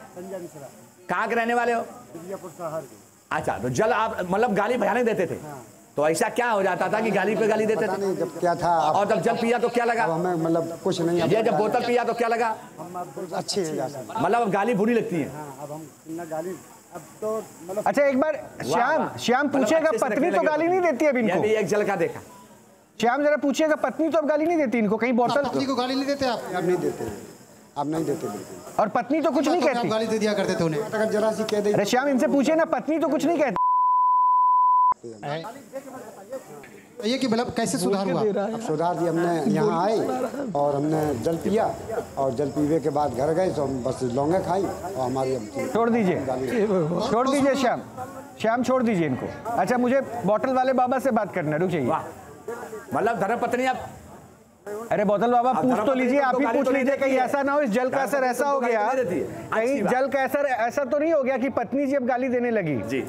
कहाँ के रहने वाले हो? अच्छा, तो जल आप मतलब गाली भयानक देते थे, तो ऐसा क्या हो जाता था कि गाली पे गाली देते थे?
जब क्या था,
और जब जल पिया तो क्या लगा?
हमें मतलब कुछ नहीं,
ये जब बोतल पिया तो क्या लगा?
अच्छे हैं,
मतलब अब गाली बुरी लगती है।
अब हम गाली अब तो मतलब।
अच्छा एक बार श्याम पूछेगा, पत्नी तो गाली नहीं देती अब इनको?
एक जल का देखा,
श्याम जरा पूछिएगा, पत्नी तो अब गाली नहीं देती इनको? कहीं बोतल
पत्नी को गाली नहीं देते आप? नहीं देते, आप नहीं देते बिल्कुल।
और पत्नी तो कुछ नहीं कहती?
गाली दे दिया करते थे उन्हें, अगर जरा सी कह दे।
अरे श्याम इनसे पूछे ना, पत्नी तो कुछ नहीं कहती?
ये कि मतलब कैसे सुधार हुआ? अब सुधार जी, हमने यहाँ आए और हमने जल पिया, और जल पीने के बाद घर गए तो हम बस लौंगे खाई, और हमारी
छोड़ दीजिए श्याम छोड़ दीजिए इनको। अच्छा मुझे बोतल वाले बाबा से बात करना, रुक जाइए।
मतलब धर्मपत्नी आप,
अरे बोतल बाबा पूछ तो लीजिए, आप ही पूछ लीजिए, कहीं ऐसा ना हो इस जल का असर ऐसा हो गया, कहीं जल का असर ऐसा तो नहीं हो गया कि पत्नी जी अब गाली देने लगी?
जी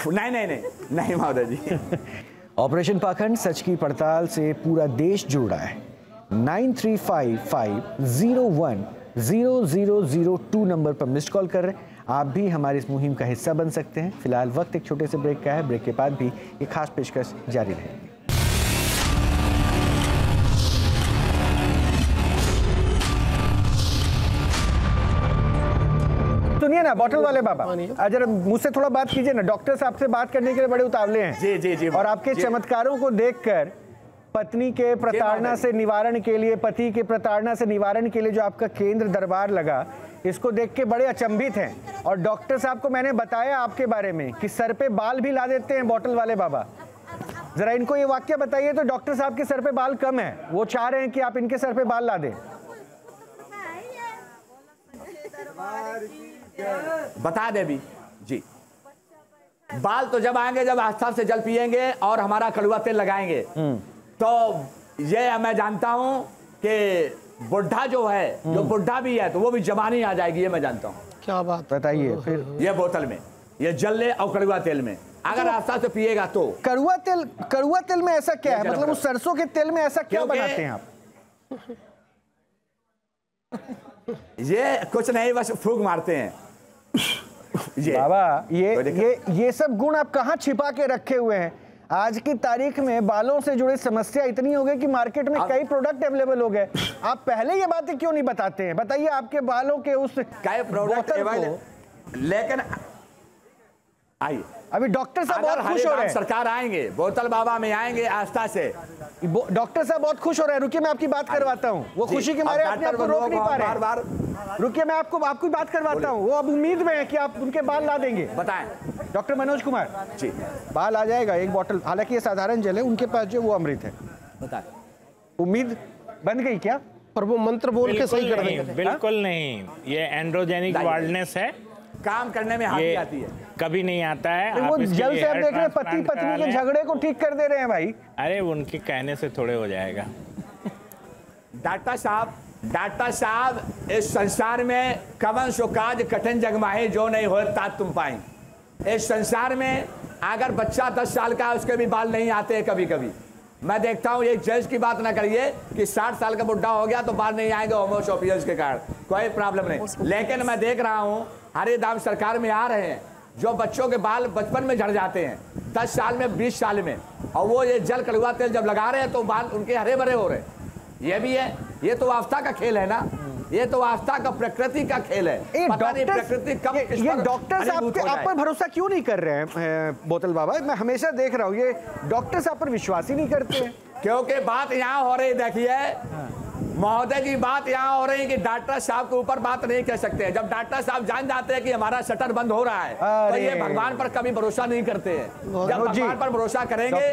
नहीं महोदय जी।
ऑपरेशन पाखंड सच की पड़ताल से पूरा देश जुड़ रहा है। 9355010002 नंबर पर मिस्ड कॉल कर रहे हैं। आप भी हमारी इस मुहिम का हिस्सा बन सकते हैं। फिलहाल वक्त एक छोटे से ब्रेक का है, ब्रेक के बाद भी ये खास पेशकश जारी रहेगी। सुनिए ना बोतल वाले बाबा, अगर मुझसे थोड़ा बात कीजिए ना, डॉक्टर साहब से बात करने के लिए बड़े उतावले हैं।
जी जी जी।
और आपके चमत्कारों को देखकर पत्नी के प्रताड़ना से निवारण के लिए, पति के प्रताड़ना से निवारण के लिए जो आपका केंद्र दरबार लगा, इसको देख के बड़े अचंभित हैं। और डॉक्टर साहब को मैंने बताया आपके बारे में कि सर पे बाल भी ला देते हैं बोतल वाले बाबा। जरा इनको ये वाक्य बताइए तो डॉक्टर साहब के सर पे बाल कम है, वो चाह रहे हैं कि आप इनके सर पे बाल ला दें।
बता दे भी जी। बाल तो जब आएंगे जब आस्था से जल पिएंगे और हमारा कड़वा तेल लगाएंगे, तो ये मैं जानता हूं कि बुढ़ा जो है, जो बुढ़ा भी है तो वो भी जवानी आ जाएगी, ये मैं जानता हूं।
क्या बात
बताइए फिर।
ये बोतल में ये जल ले और कड़वा तेल में अगर आस्था से पिएगा तो।
कड़वा तेल में ऐसा क्या है? मतलब उस सरसों के तेल में ऐसा क्या बनाते हैं आप?
ये कुछ नहीं, बस फूंक मारते हैं।
बाबा ये सब गुण आप कहाँ छिपा के रखे हुए हैं? आज की तारीख में बालों से जुड़ी समस्या इतनी हो गई कि मार्केट में कई प्रोडक्ट अवेलेबल हो गए। आप पहले ये बातें क्यों नहीं बताते हैं? बताइए आपके बालों के उस
कई प्रोडक्ट अवेलेबल, लेकिन आइए।
अभी डॉक्टर साहब बहुत खुश हो रहे हैं।
सरकार आएंगे, बोतल बाबा में आएंगे आस्था से।
डॉक्टर साहब बहुत खुश हो रहे हैं। रुकिए मैं आपकी बात करवाता हूँ। वो खुशी के मारे अपने आप को रोक नहीं पा रहे बार। रुकिए मैं आपकी बात करवाता हूँ। वो अब उम्मीद में है कि आप उनके बाल ला देंगे।
बताएं
डॉक्टर मनोज कुमार
जी।
बाल आ जाएगा, एक बोतल। हालांकि ये साधारण जल है, उनके पास जो वो अमृत है।
बताएं
उम्मीद बन गई क्या?
पर वो मंत्र बोल के सही कर देंगे।
बिल्कुल नहीं, ये एंड्रोजेनिक वार्डनेस है,
काम करने में हाथी आती है,
कभी नहीं आता है।
वो जल से आप देख रहे हैं पति पत्नी के झगड़े को ठीक कर दे रहे हैं भाई।
अरे उनके कहने से थोड़े हो जाएगा।
डॉक्टर साहब इस संसार में कवन सो काज कठिन जगमाहे जो नहीं हो तात तुम पाए। इस संसार में अगर बच्चा 10 साल का है उसके भी बाल नहीं आते हैं कभी कभी। मैं देखता हूँ, एक जज की बात ना करिए कि 60 साल का बुढ़ा हो गया तो बाल नहीं आएंगे होमोसोपियस के कारण, कोई प्रॉब्लम नहीं। लेकिन मैं देख रहा हूँ हरिदाम सरकार में आ रहे हैं जो बच्चों के बाल बचपन में झड़ जाते हैं, 10 साल में 20 साल में, और वो ये जल कड़वा तेल जब लगा रहे हैं तो बाल उनके हरे भरे हो रहे हैं। ये भी है, ये तो आस्था का खेल है ना, ये तो आस्था का प्रकृति का खेल है। पता नहीं प्रकृति कब
ये डॉक्टर्स आप पर भरोसा क्यों नहीं कर रहे हैं बोतल बाबा? मैं हमेशा देख रहा हूँ ये डॉक्टर्स आप पर विश्वास ही नहीं करते हैं।
क्योंकि बात यहाँ हो रही, देखिए महोदय जी, बात यहाँ हो रही है कि डॉक्टर साहब के ऊपर बात नहीं कह सकते हैं। जब डॉक्टर साहब जान जाते हैं कि हमारा शटर बंद हो रहा है तो ये भगवान पर कभी भरोसा नहीं करते हैं। जब भगवान पर भरोसा करेंगे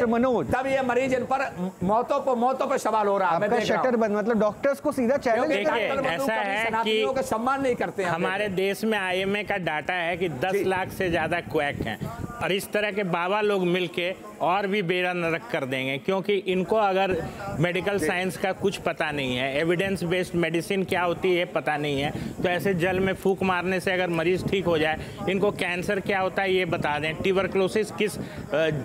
तब ये मरीज इन पर मौतों पर सवाल हो रहा है।
आपका शटर बंद मतलब डॉक्टर्स को सीधा चैलेंज।
ऐसा है कि
सम्मान नहीं करते हैं।
हमारे देश में IMA का डाटा है कि 10 लाख से ज्यादा क्वैक हैं, और इस तरह के बाबा लोग मिलके और भी बेड़ा नरक कर देंगे, क्योंकि इनको अगर मेडिकल साइंस का कुछ पता नहीं है, एविडेंस बेस्ड मेडिसिन क्या होती है पता नहीं है, तो ऐसे जल में फूंक मारने से अगर मरीज ठीक हो जाए, इनको कैंसर क्या होता है ये बता दें, ट्यूबरक्लोसिस किस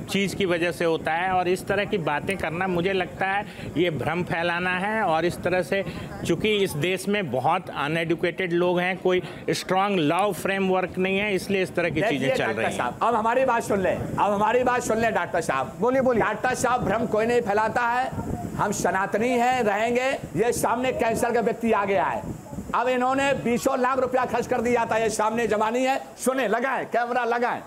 चीज़ की वजह से होता है, और इस तरह की बातें करना मुझे लगता है ये भ्रम फैलाना है। और इस तरह से चूंकि इस देश में बहुत अनएडुकेटेड लोग हैं, कोई स्ट्रांग लॉ फ्रेमवर्क नहीं है, इसलिए इस तरह की चीजें चल रही हैं।
अब हमारी बात सुन ले, डॉक्टर साहब बोलिए। डॉक्टर साहब भ्रम कोई नहीं फैलाता है, हम सनातनी हैं, रहेंगे। ये सामने कैंसर का व्यक्ति आ गया है, अब इन्होंने 20 लाख रुपया खर्च कर दिया था, ये सामने जमानी है, सुने, लगाएं कैमरा लगाएं।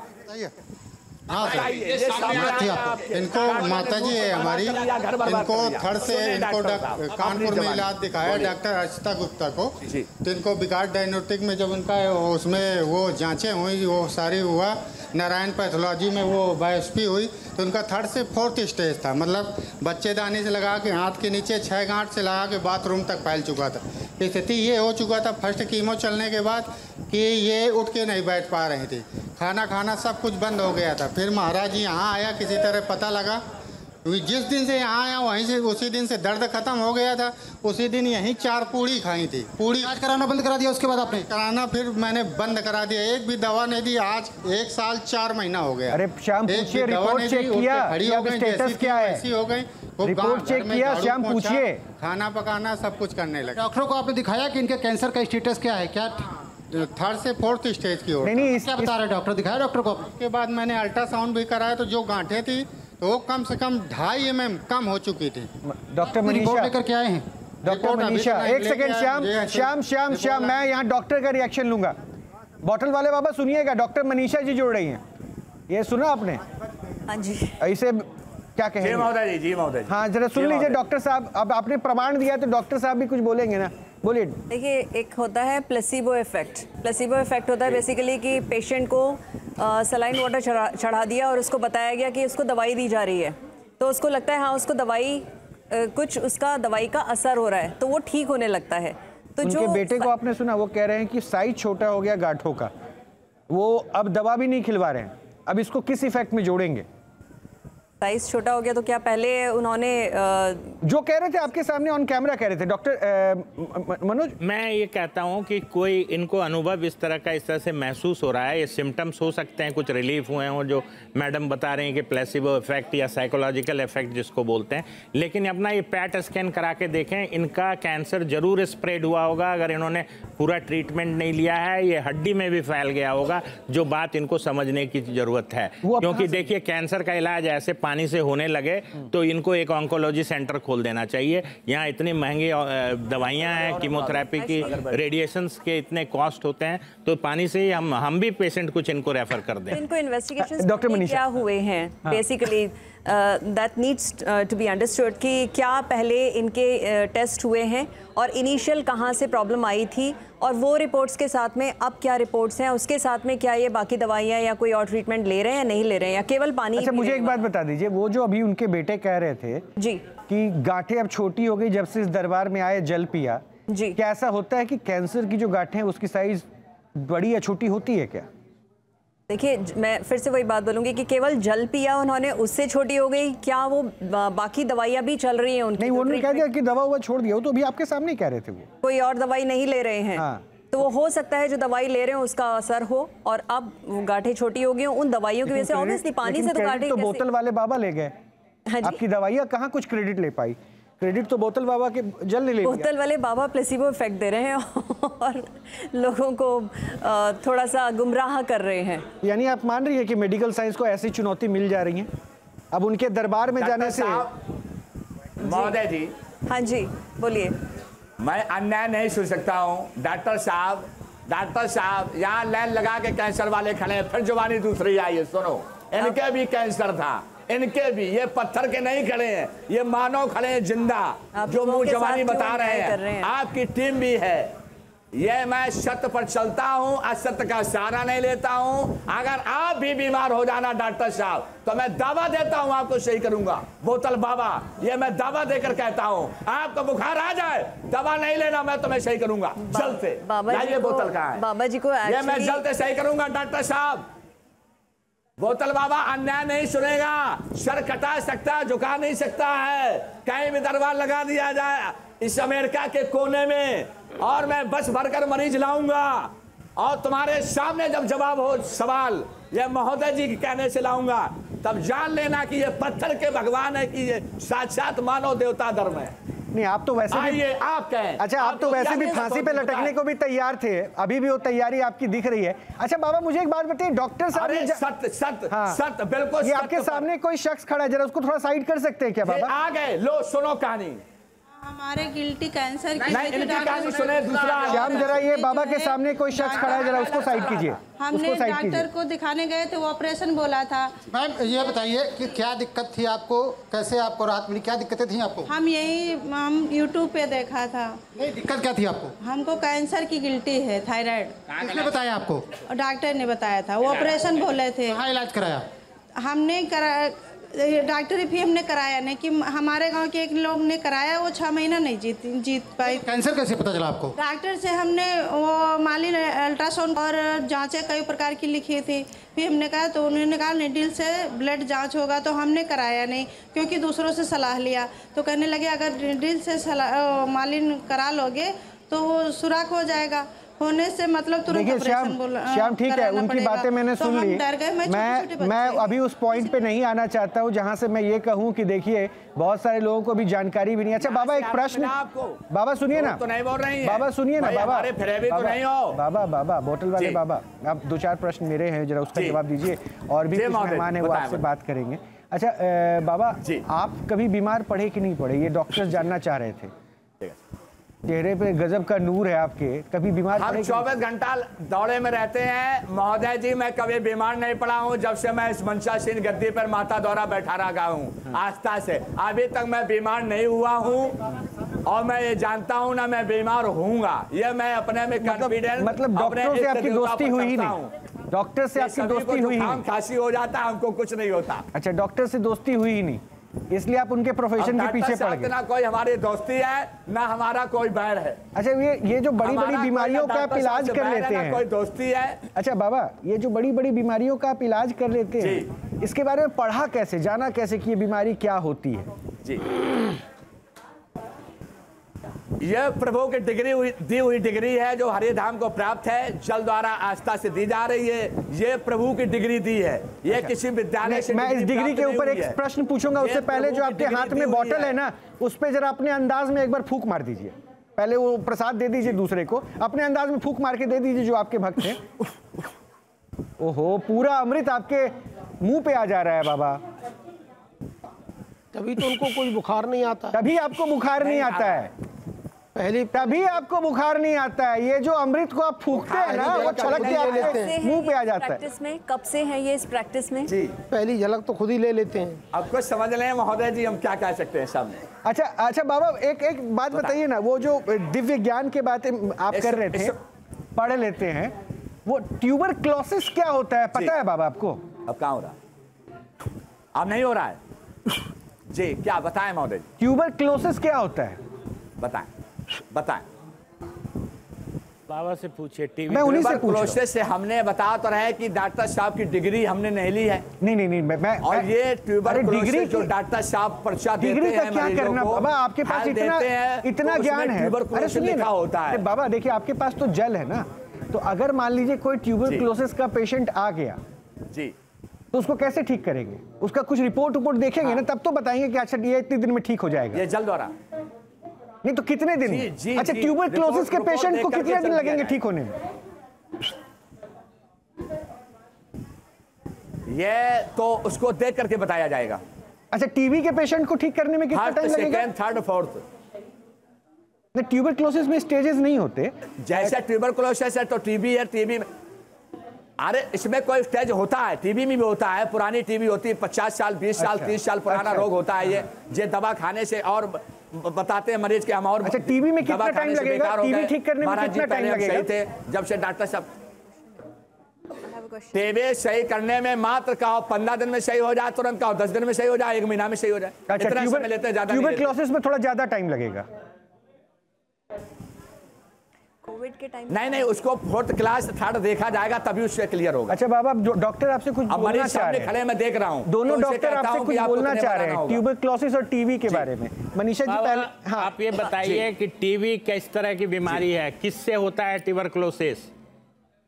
इनको माता जी है हमारी, इनको थर्ड से इनको कानपुर में इलाज दिखाया डॉक्टर अर्चिता गुप्ता को, तो इनको बिगाड़ डायग्नोस्टिक में जब उनका उसमें वो जांचें हुई, वो सारी हुआ, नारायण पैथोलॉजी में वो बायोप्सी हुई, तो उनका 3rd से 4th स्टेज था। मतलब बच्चेदानी से लगा के हाथ के नीचे 6 गांठ से लगा के बाथरूम तक फैल चुका था। स्थिति ये हो चुका था फर्स्ट कीमो चलने के बाद कि ये उठ के नहीं बैठ पा रही थी, खाना सब कुछ बंद हो गया था। फिर महाराज जी यहाँ आया, किसी तरह पता लगा, जिस दिन से यहाँ आया वहीं से उसी दिन से दर्द खत्म हो गया था। उसी दिन यहीं 4 पूड़ी खाई थी। पूड़ी
इलाज कराना बंद करा दिया, उसके बाद आपने
कराना फिर मैंने बंद करा दिया, एक भी दवा नहीं दी। आज 1 साल 4 महीना हो गया।
अरे श्याम पूछिए, रिपोर्ट चेक किया,
खड़ी हो गई,
स्टेटस क्या है,
ऐसी हो गई,
रिपोर्ट चेक किया, श्याम पूछिए।
खाना पकाना सब कुछ करने लगे।
डॉक्टरों को आपने दिखाया कि इनके कैंसर का स्टेटस क्या है? क्या
3rd से 4th स्टेज की ओर।
नहीं,
क्या बता रहे डॉक्टर? दिखाया डॉक्टर को?
उसके बाद मैंने अल्ट्रासाउंड भी कराया, तो जो गांठें थी तो वो कम से कम 2.5 mm कम हो चुकी थी।
डॉक्टर मनीषा
लेकर के आए हैं।
डॉक्टर मनीषा, एक सेकंड श्याम, मैं यहाँ डॉक्टर का रिएक्शन लूंगा। बॉटल वाले बाबा सुनिएगा, डॉक्टर मनीषा जी जुड़ रही हैं, ये सुना आपने?
हाँ जी।
ऐसे क्या कहेंगे?
जी महोदय जी।
हाँ जरा सुन लीजिए डॉक्टर साहब, अब आपने प्रमाण दिया तो डॉक्टर साहब भी कुछ बोलेंगे ना, बोलिए।
देखिए, एक होता है प्लेसिबो इफेक्ट। प्लेसिबो इफेक्ट होता है बेसिकली कि पेशेंट को सलाइन वाटर चढ़ा दिया और उसको बताया गया कि उसको दवाई दी जा रही है, तो उसको लगता है हाँ उसको दवाई कुछ उसका दवाई का असर हो रहा है, तो वो ठीक होने लगता है। तो
उनके बेटे को आपने सुना, वो कह रहे हैं कि साइज छोटा हो गया गांठों का, वो अब दवा भी नहीं खिलवा रहे हैं, अब इसको किस इफेक्ट में जोड़ेंगे?
साइज छोटा हो गया तो क्या पहले उन्होंने
जो कह रहे थे आपके सामने ऑन कैमरा कह रहे थे डॉक्टर मनोज?
मैं ये कहता हूँ कि कोई इनको अनुभव इस तरह से महसूस हो रहा है, ये सिम्टम्स हो सकते हैं, कुछ रिलीफ हुए हों जो मैडम बता रहे हैं कि प्लेसिबो इफेक्ट या साइकोलॉजिकल इफेक्ट जिसको बोलते हैं, लेकिन अपना ये पैट स्कैन करा के देखें, इनका कैंसर जरूर स्प्रेड हुआ होगा अगर इन्होंने पूरा ट्रीटमेंट नहीं लिया है, ये हड्डी में भी फैल गया होगा, जो बात इनको समझने की जरूरत है। क्योंकि देखिए कैंसर का इलाज ऐसे पानी से होने लगे तो इनको एक ऑन्कोलॉजी सेंटर खोल देना चाहिए। यहाँ इतनी महंगी दवाइयाँ हैं, कीमोथेरेपी की, रेडिएशंस के इतने कॉस्ट होते हैं, तो पानी से ही हम भी पेशेंट कुछ इनको रेफर कर दें।
इनको इन्वेस्टिगेशन डॉक्टर मनीषा क्या हुए हैं basically that needs to be understood कि क्या पहले इनके टेस्ट हुए हैं और इनिशियल कहाँ से प्रॉब्लम आई थी, और वो रिपोर्ट्स के साथ में अब क्या रिपोर्ट्स हैं, उसके साथ में क्या ये बाकी दवाइयाँ या कोई और ट्रीटमेंट ले रहे हैं या नहीं ले रहे हैं, या केवल पानी?
अच्छा, मुझे एक बात बता दीजिए, वो जो अभी उनके बेटे कह रहे थे
जी
कि गांठें अब छोटी हो गई जब से इस दरबार में आए, जल पिया
जी,
क्या ऐसा होता है कि कैंसर की जो गांठें हैं उसकी साइज बड़ी या छोटी होती है क्या?
देखिए, मैं फिर से वही बात बोलूंगी कि केवल जल पिया उन्होंने, उससे छोटी हो गई क्या? वो बाकी दवाइयां भी चल रही हैं उनकी?
नहीं, उन्होंने कह दिया कि दवा हुआ छोड़ दिया, वो तो अभी आपके सामने ही कह रहे थे, वो
कोई और दवाई नहीं ले रहे हैं।
हाँ।
तो वो हो सकता है जो दवाई ले रहे हो उसका असर हो और अब गांठें छोटी हो गई उन दवाइयों की वजह से। ऑब्वियसली पानी से तो गांठें
तो बोतल वाले बाबा ले गए, आपकी दवाइयाँ कहाँ कुछ क्रेडिट ले पाई? क्रेडिट तो बोतल बाबा के जल ले लिया।
बोतल वाले बाबा प्लेसिबो इफेक्ट दे रहे हैं और लोगों को थोड़ा सा गुमराह कर रहे हैं।
यानी आप मान रही है कि मेडिकल साइंस को ऐसी चुनौती मिल जा रही है अब उनके दरबार में जाने से?
महोदय जी,
हाँ जी बोलिए।
मैं अन्याय नहीं सुन सकता हूँ। डॉक्टर साहब यहाँ लाइन लगा के कैंसर वाले खड़े हैं, फिर जवानी दूसरी आई है। सुनो, इनके भी कैंसर था, इनके भी, ये पत्थर के नहीं खड़े हैं, ये मानव खड़े हैं जिंदा, जो मुंह जवानी बता रहे हैं। आपकी टीम भी है। ये मैं सत्य पर चलता हूं, असत्य का सहारा नहीं लेता हूं। अगर आप भी बीमार हो जाना डॉक्टर साहब, तो मैं दावा देता हूं आपको सही करूंगा। बोतल बाबा, ये मैं दावा देकर कहता हूं, आपको बुखार आ जाए, दवा नहीं लेना, मैं तुम्हें सही करूंगा जल्द से। ये बोतल कहाँ है?
बाबा जी को
ये मैं जल्द से सही करूंगा डॉक्टर साहब। बोतल बाबा अन्याय नहीं सुनेगा, सर कटा सकता, झुका नहीं सकता है। कहीं भी दरबार लगा दिया जाए इस अमेरिका के कोने में, और मैं बस भरकर मरीज लाऊंगा, और तुम्हारे सामने जब जवाब हो सवाल ये महोदय जी के कहने से लाऊंगा, तब जान लेना कि ये पत्थर के भगवान है कि ये साक्षात मानव देवता धर्म है।
नहीं, आप तो वैसे भी
आप कहें।
अच्छा, आप तो वैसे भी फांसी पे लटकने को भी तैयार थे, अभी भी वो तैयारी आपकी दिख रही है। अच्छा बाबा, मुझे एक बात बताइए, डॉक्टर साहब ने
सत्य बिल्कुल
ये आपके सामने कोई शख्स खड़ा है, जरा उसको थोड़ा साइड कर सकते हैं क्या बाबा?
आ गए, लो सुनो कहानी।
हमारे गिल्टी कैंसर की
कहानी सुने। दूसरा
श्याम, जरा ये बाबा के सामने कोई शख्स खड़ा है, जरा उसको साइड कीजिए।
हमने डॉक्टर को दिखाने गए थे, वो ऑपरेशन बोला था।
मैम ये बताइए कि क्या दिक्कत थी आपको, कैसे आपको राहत मिली, क्या दिक्कतें थी आपको?
हम यूट्यूब पे देखा था।
नहीं, दिक्कत क्या थी आपको?
हमको कैंसर की गिल्टी है, थायराइड।
किसने बताया आपको?
डॉक्टर ने बताया था, वो ऑपरेशन बोले थे।
कहाँ इलाज कराया?
हमने डॉक्टरी भी हमने कराया नहीं, कि हमारे गांव के एक लोग ने कराया, वो 6 महीना नहीं जीत पाई।
कैंसर कैसे पता चला आपको?
डॉक्टर से हमने वो माली अल्ट्रासाउंड और जांचें कई प्रकार की लिखी थी, फिर हमने कहा, तो उन्होंने कहा नीडल से ब्लड जांच होगा, तो हमने कराया नहीं, क्योंकि दूसरों से सलाह लिया। तो कहने लगे अगर नीडल से मालिन करा लोगे तो वो सुराख हो जाएगा, होने से मतलब तुरंत
श्याम ठीक है, उनकी बातें मैंने सुन ली। मैं अभी उस पॉइंट पे नहीं आना चाहता हूँ जहाँ से मैं ये कहूँ कि देखिए बहुत सारे लोगों को भी जानकारी भी नहीं। अच्छा बाबा, एक प्रश्न, बाबा सुनिए ना, बाबा सुनिए ना, बाबा बोतल वाले बाबा, आप 2-4 प्रश्न मेरे हैं, जरा उसका जवाब दीजिए, और भी कुछ मेहमान है वो आपसे बात करेंगे। अच्छा बाबा, आप कभी बीमार पड़े कि नहीं पड़े, ये डॉक्टर्स जानना चाह रहे थे। चेहरे पे गजब का नूर है आपके, कभी बीमार?
हम 24 घंटा दौड़े में रहते हैं महोदय जी। मैं कभी बीमार नहीं पड़ा हूँ जब से मैं इस मंचासीन गद्दी पर माता द्वारा बैठा रहा हूँ आस्था से, अभी तक मैं बीमार नहीं हुआ हूँ, और मैं ये जानता हूँ ना मैं बीमार होऊंगा, ये मैं अपने में कॉन्फिडेंस।
मतलब डॉक्टर से आपकी दोस्ती हुई ही नहीं? डॉक्टर से आपकी दोस्ती हुई ही नहीं?
खांसी हो जाता है, हमको कुछ नहीं होता।
अच्छा, डॉक्टर से दोस्ती हुई ही नहीं, इसलिए आप उनके प्रोफेशन के पीछे पड़ गए।
ना कोई हमारी दोस्ती है, ना हमारा कोई बैर है।
अच्छा, ये जो बड़ी बड़ी बीमारियों का आप इलाज कर लेते हैं,
कोई दोस्ती है।
अच्छा बाबा, ये जो बड़ी बड़ी बीमारियों का आप इलाज कर लेते हैं, इसके बारे में पढ़ा कैसे, जाना कैसे कि ये बीमारी क्या होती है?
जी, यह प्रभु की दी हुई डिग्री है जो हरि धाम को प्राप्त है, जल द्वारा आस्था से दी जा रही है। ये प्रभु की डिग्री दी है, ये किसी विद्यालय से।
मैं इस डिग्री के ऊपर एक प्रश्न पूछूंगा, उससे पहले जो आपके हाथ में बोतल है ना, उस पे जरा अपने अंदाज में एक बार फूंक मार दीजिए। पहले वो प्रसाद दे दीजिए दूसरे को, अपने अंदाज में फूंक मार के दे दीजिए जो आपके भक्त हैं। ओहो, पूरा अमृत आपके मुंह पे आ जा रहा है बाबा।
तभी तो उनको कोई बुखार नहीं आता।
तभी आपको बुखार नहीं आता है,
पहले
तभी आपको बुखार नहीं आता है। ये जो अमृत को आप फूकते हैं ना, वो छलक के आपके मुंह पे आ जाता है।
प्रैक्टिस में कब से है ये इस प्रैक्टिस में?
जी,
पहली झलक तो खुद ही ले लेते हैं।
अब कुछ समझ लें महोदय जी, हम क्या कह सकते हैं सब।
अच्छा बाबा, एक बात बताइए ना, वो जो दिव्य ज्ञान के बातें आप कर रहे थे, पढ़ लेते हैं, वो ट्यूबरक्लोसिस क्या होता है पता है बाबा आपको?
अब कहाँ हो रहा है? अब नहीं हो रहा है जी, क्या बताएं महोदय जी?
ट्यूबरक्लोसिस क्या होता है बताएं?
बाबा से पूछिए। टीवी
मैं उन्हीं से पूछ रहा हूं।
से हमने बता तो रहे कि डॉक्टर साहब की डिग्री हमने नहीं ली है।
नहीं
और ये ट्यूबरक्लोसिस जो डॉक्टर साहब पर्चा देते हैं
क्या करना बाबा, आपके पास इतना ज्ञान है। अरे सुनिए ना होता है बाबा, देखिए आपके पास तो जल है ना, तो अगर मान लीजिए कोई ट्यूबरक्लोसिस का पेशेंट आ गया जी, तो उसको कैसे ठीक करेंगे? उसका कुछ रिपोर्ट देखेंगे ना, तब तो बताएंगे कि अच्छा ये इतने दिन में ठीक हो जाएगा।
ये जल द्वारा
नहीं तो कितने दिन? अच्छा, ट्यूबरक्लोसिस के पेशेंट को कितने दिन लगेंगे ठीक होने में?
ये तो उसको देख करके बताया जाएगा।
अच्छा, टीबी के पेशेंट को ठीक करने में कितना टाइम लगेगा?
Third fourth.
ट्यूबरक्लोसिस में स्टेजेस नहीं होते।
जैसे ट्यूबरक्लोसिस है तो टीबी है, टीबी में अरे इसमें कोई स्टेज होता है, टीबी में भी होता है। पुरानी टीबी होती है, 50 साल 20 साल 30 साल पुराना रोग होता है। ये दवा खाने से और बताते हैं मरीज के हम और
अच्छा, टीबी में कितना टाइम लगेगा? टीबी ठीक करने में कितना टाइम लगेगा?
सही थे जब से डॉक्टर साहब टीबी सही करने में मात्र कहो 15 दिन में सही हो जाए, तुरंत कहो 10 दिन में सही हो जाए, 1 महीना में सही हो जाए।
इतना समय लेते हैं ज्यादा। ट्यूबरक्लोसिस में थोड़ा ज्यादा टाइम लगेगा।
कोविड के टाइम
नहीं, उसको 4th क्लास 3rd देखा जाएगा तभी उससे क्लियर होगा।
अच्छा बाबा, डॉक्टर आपसे कुछ बोलना चाह रहे हैं।
खड़े मैं देख रहा हूं,
दोनों डॉक्टर आपसे कुछ बोलना चाह रहे हैं ट्यूबरक्लोसिस और टीबी के बारे में। मनीषा जी पहले
आप ये बताइए कि टीबी किस तरह की बीमारी है, किससे होता है ट्यूबरक्लोसिस?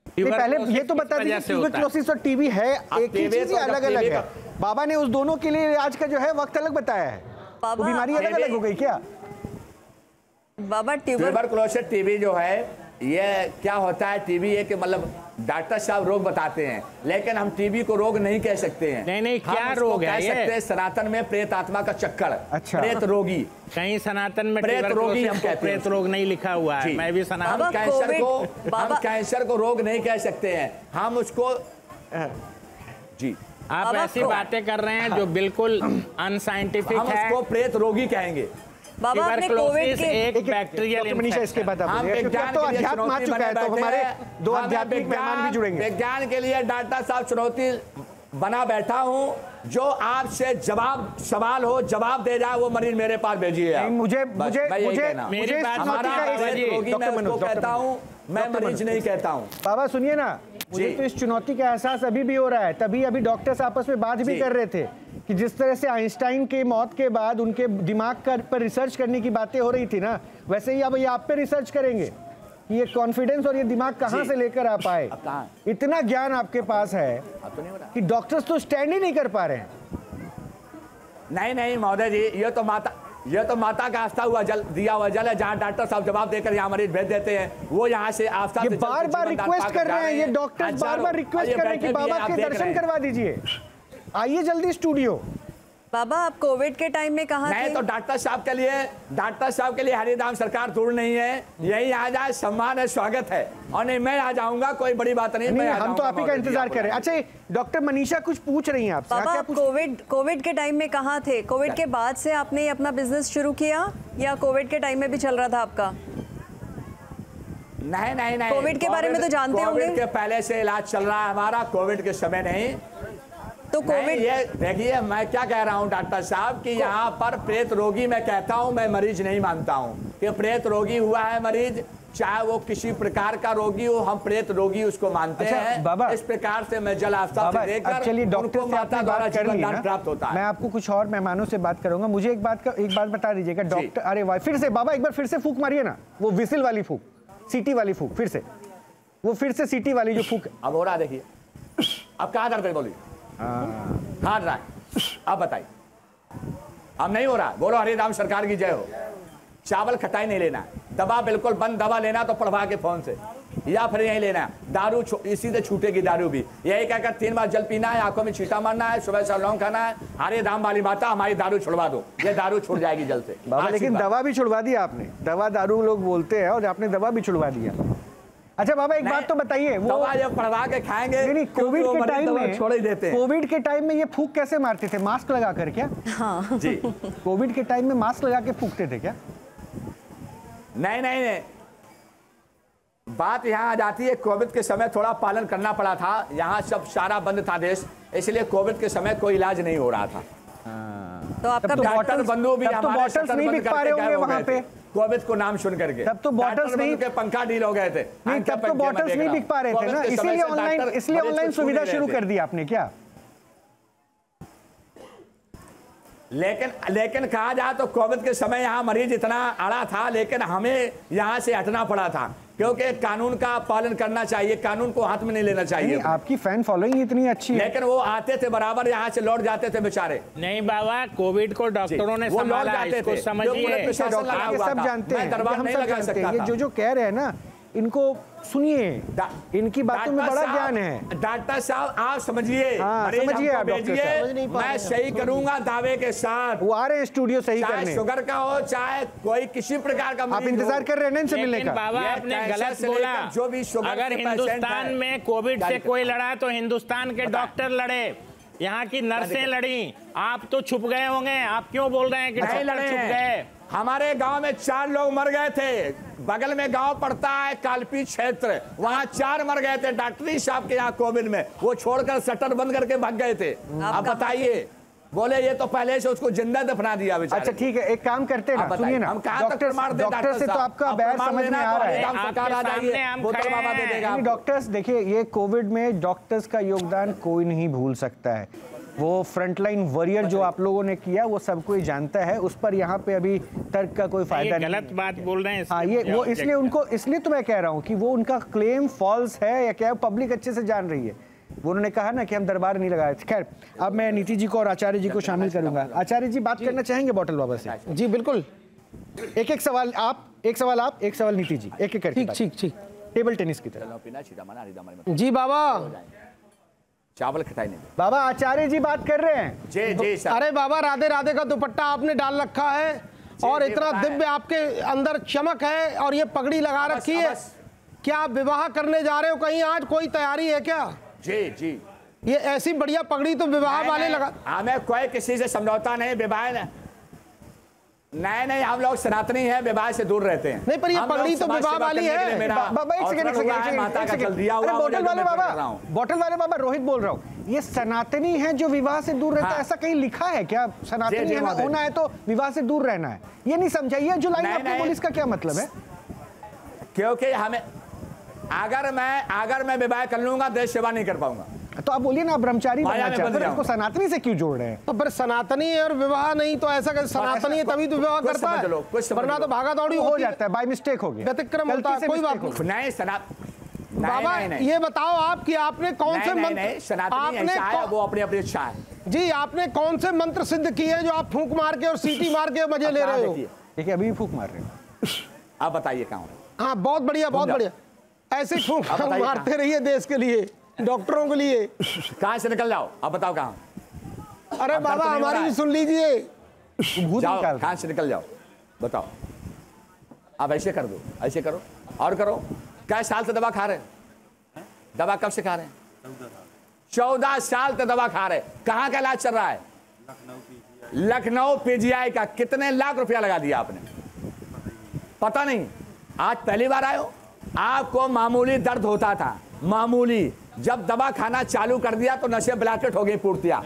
पहले ये तो बता दीजिए, ट्यूबरक्लोसिस और टीबी है एक ही चीज, अलग अलग है? बाबा ने उस दोनों के लिए आज का जो है वक्त अलग बताया है, बीमारी अलग अलग हो गई क्या
बाबा?
ट्यूबरक्लोसिस टीबी जो है ये क्या होता है? टीबी एक मतलब डॉक्टर साहब रोग बताते हैं, लेकिन हम टीबी को रोग नहीं कह सकते हैं।
नहीं, क्या रोग है?
कह सकते हैं सनातन में प्रेत आत्मा का चक्कर।
अच्छा।
प्रेत रोगी,
कहीं सनातन में
प्रेत रोगी हम कहते हैं।
प्रेत रोग नहीं लिखा हुआ है। मैं भी सनातन।
हम कैंसर को रोग नहीं कह सकते हैं, हम उसको जी
आप ऐसी बातें कर रहे हैं जो बिल्कुल अनसाइंटिफिक है।
हम उसको प्रेत रोगी कहेंगे।
बाबा आपने कोविड के
एक बैक्टीरियल
मनीषा इसके बाद
हम विज्ञान
तो अध्यात्म आ चुका है, तो हमारे दो आध्यात्मिक मेहमान भी जुड़ेंगे।
विज्ञान के लिए डॉक्टर साहब चुनौती बना बैठा हूं, जो आपसे सवाल हो जवाब दे जाए वो मरीज मेरे पास भेजिए।
मुझे
कहता हूं, मैं मरीज नहीं कहता हूं।
बाबा सुनिए ना, मुझे तो इस चुनौती का एहसास अभी भी हो रहा है। तभी अभी डॉक्टर्स आपस में बात भी कर रहे थे कि जिस तरह से आइंस्टाइन के मौत के बाद उनके दिमाग पर रिसर्च करने की बातें हो रही थी ना, वैसे ही अब ये आप पे रिसर्च करेंगे कि ये कॉन्फिडेंस और ये दिमाग कहां से लेकर आ पाए। इतना ज्ञान आपके पास है कि डॉक्टर्स तो स्टैंड ही नहीं कर पा रहे हैं।
नहीं महोदय जी, ये तो माता का आस्था हुआ जल, दिया हुआ जल है, जहाँ डॉक्टर साहब जवाब देकर यहाँ मरीज भेज देते हैं। वो यहाँ से आस्था
से बार-बार रिक्वेस्ट कर रहे हैं, ये डॉक्टर्स बार-बार रिक्वेस्ट कर रहे हैं कि बाबा के दर्शन करवा दीजिए, आइए जल्दी स्टूडियो।
बाबा आप कोविड के टाइम में कहाँ थे?
तो डॉक्टर साहब के लिए हरिधाम सरकार दूर नहीं है, यही आ जाए, सम्मान है, स्वागत है। और नहीं मैं आ जाऊंगा, कोई बड़ी बात नहीं,
हम तो आप ही का इंतजार कर रहे हैं। अच्छा डॉक्टर मनीषा कुछ पूछ रही हैं आपसे।
बाबा आप कोविड के टाइम में कहाँ थे? कोविड के बाद से आपने अपना बिजनेस शुरू किया या कोविड के टाइम में भी चल रहा था आपका?
नहीं
कोविड के बारे में तो जानते होंगे।
कोविड के पहले से इलाज चल रहा है हमारा, कोविड के समय नहीं।
तो कोविड
ये देखिए, मैं क्या कह रहा हूं डॉक्टर साहब कि यहाँ पर प्रेत रोगी मैं कहता हूं, मैं मरीज नहीं मानता हूं कि प्रेत रोगी हुआ है मरीज, चाहे वो किसी प्रकार का रोगी हो, हम प्रेत रोगी उसको मानते हैं।
बाबा
इस प्रकार से मैं जल आस्था से देकर
चलिए डॉक्टर से
माता द्वारा जीवन दान प्राप्त होता है।
मैं आपको कुछ और मेहमानों से बात करूंगा, मुझे एक बात बता दीजिएगा डॉक्टर। अरे वाह, फिर से बाबा एक बार फिर से फूक मारिए ना, वो विसिल वाली फूक, सीटी वाली फूक, फिर से सीटी वाली जो फूक।
अब हो रहा देखिए, अब कहाँ दर्द है बोलिए? हाँ रहा है, अब बताइए। अब नहीं हो रहा, बोलो हरिराम सरकार की जय हो। चावल खटाई नहीं लेना, दवा बिल्कुल बंद, दवा लेना तो पढ़वा के फोन से। या फिर यही लेना है। दारू इसी से छूटेगी दारू भी। यही कहकर 3 बार जल पीना है, आंखों में छींटा मारना है, सुबह से लौंग खाना है। हरे राम वाली माता हमारी दारू छुड़वा दो, ये दारू छूट जाएगी जल से।
बाबा लेकिन दवा भी छुड़वा दी आपने, दवा दारू लोग बोलते हैं और आपने दवा भी छुड़वा दिया। अच्छा बाबा एक बात तो बताइए, वो
दवा जब पढ़वा के खाएंगे,
नहीं कोविड के टाइम में
छोड़ ही देते हैं।
कोविड के टाइम में ये फूंक कैसे मारते थे, मास्क लगा कर क्या?
हाँ
जी
कोविड के टाइम में मास्क लगा के फूंकते थे क्या?
नहीं, बात यहाँ आ जाती है, कोविड के समय थोड़ा पालन करना पड़ा था, यहाँ सब सारा बंद था देश, इसलिए कोविड के समय कोई इलाज नहीं हो रहा था।
तो आपका
डॉक्टर बंधु भी हमारे
बॉटल्स नहीं बिक पा रहे होंगे वहाँ पे
कोविड को नाम सुन करके।
तब तो बॉटल्स नहीं
के पंखा डील हो गए थे।
नहीं तब तो बॉटल्स नहीं बिक पा रहे थे ना, इसलिए ऑनलाइन सुविधा शुरू कर दी आपने क्या?
लेकिन कहा जाए तो कोविड के समय यहाँ मरीज इतना अड़ा था, लेकिन हमें यहाँ से हटना पड़ा था, क्योंकि कानून का पालन करना चाहिए, कानून को हाथ में नहीं लेना चाहिए।
आपकी फैन फॉलोइंग इतनी अच्छी है,
लेकिन वो आते थे बराबर, यहाँ से लौट जाते थे बेचारे।
नहीं बाबा, कोविड को डॉक्टरों ने संभाला, इसको समझिए।
सब जानते हैं, हम सब जानते हैं, ये जो कह रहे हैं ना इनको सुनिए, इनकी बातों में बड़ा ज्ञान है।
डॉक्टर साहब आप समझिए,
समझिए आप डॉक्टर साहब,
मैं सही करूंगा दावे के साथ।
वो आ रहे हैं स्टूडियो सही करने,
चाहे शुगर का हो चाहे कोई किसी प्रकार का।
आप इंतजार कर रहे हैं इनसे मिलने का।
बाबा आपने गलत बोला,
जो भी
अगर हिंदुस्तान में कोविड से कोई लड़ा तो हिंदुस्तान के डॉक्टर लड़े, यहाँ की नर्सें लड़ी, आप तो छुप गए होंगे। आप क्यों बोल रहे हैं कि डॉक्टर छुप गए?
हमारे गांव में 4 लोग मर गए थे, बगल में गांव पड़ता है कालपी क्षेत्र, वहां 4 मर गए थे डॉक्टरी साहब के यहाँ कोविड में, वो छोड़कर शटर बंद करके भाग गए थे। आप बताइए, बोले ये तो पहले से उसको जिंदा दफना दिया बेचारे।
अच्छा ठीक है, एक काम करते हैं, सुनिए ना,
हम कहां तक मार दे
डॉक्टर से तो आपका बैर समझ में आ रहा है। डॉक्टर्स देखिए, ये कोविड में डॉक्टर्स का योगदान कोई नहीं भूल सकता है। वो फ्रंटलाइन वॉरियर जो आप लोगों ने किया वो सब कोई जानता है, उस पर यहाँ पे अभी तर्क का कोई फायदा नहीं।
गलत बात बोल रहे हैं।
हाँ ये वो इसलिए तो मैं कह रहा हूँ कि वो उनका क्लेम फॉल्स है या क्या, पब्लिक अच्छे से जान रही है। वो उन्होंने कहा ना कि हम दरबार नहीं लगाए थे। खैर अब मैं नीति जी को और आचार्य जी को शामिल करूंगा। आचार्य जी बात करना चाहेंगे बॉटल बाबा से?
जी बिल्कुल,
एक सवाल आप, एक सवाल नीति जी, एक करके।
ठीक
टेबल टेनिस की तरह।
जी बाबा,
चावल खटाई नहीं।
बाबा आचार्य जी बात कर रहे हैं।
जी सर।
अरे बाबा, राधे राधे का दुपट्टा आपने डाल रखा है और इतना दिव्य आपके अंदर चमक है और ये पगड़ी लगा रखी है, क्या आप विवाह करने जा रहे हो कहीं? आज कोई तैयारी है क्या?
जी
ये ऐसी बढ़िया पगड़ी तो विवाह वाले लगा।
हमें कोई किसी से समझौता नहीं, विवाह नहीं, हम लोग सनातनी हैं, विवाह से दूर रहते हैं।
नहीं पर ये पगड़ी तो विवाह वाली है।
बाबा एक सेकंड, बॉटल वाले बाबा रोहित बोल रहा हूँ, ये सनातनी है जो विवाह से दूर रहता है, ऐसा कहीं लिखा है क्या? सनातनी होना है तो विवाह से दूर रहना है, ये नहीं समझा। ये जो लाइन आपने बोली इसका क्या मतलब है?
क्योंकि हमें अगर मैं विवाह कर लूंगा देश सेवा नहीं कर पाऊंगा।
तो आप बोलिए ना, ब्रह्मचारी बनना चाहते हैं, इसको सनातनी से क्यों जोड़ रहे हैं?
तो फिर सनातनी और विवाह नहीं तो ऐसा कि सनातनी है तभी तो विवाह करता है, वरना तो भागा दौड़ी
हो जाता है, बाय मिस्टेक हो गया,
व्यतिक्रम होता है, कोई बात नहीं। बाबा ये बताओ आप कि आपने कौन से मंत्र,
आपने वो अपनी इच्छा है
जी, आपने कौन से मंत्र सिद्ध किए जो आप फूंक मार के और सीटी मार के मजे ले रहे हो?
देखिए अभी भी फूंक मार रहे हो
आप, बताइए कहाँ?
हाँ बहुत बढ़िया, बहुत बढ़िया, ऐसे फूंक मारते रहिए देश के लिए, डॉक्टरों के लिए।
कहाँ से निकल जाओ, आप बताओ कहाँ?
अरे बाबा हमारी भी सुन लीजिए,
कहाँ से निकल जाओ, बताओ। आप ऐसे कर दो, ऐसे करो और करो। कै साल से दवा खा रहे हैं? दवा कब से खा रहे हैं? 14 साल से दवा खा रहे। कहाँ का इलाज चल रहा है? लखनऊ पीजीआई का। कितने लाख रुपया लगा दिया आपने? पता नहीं, आज पहली बार आए हो? आपको मामूली दर्द होता था, मामूली, जब दवा खाना चालू कर दिया तो नशे ब्लैकेट हो गई पूर्तियां।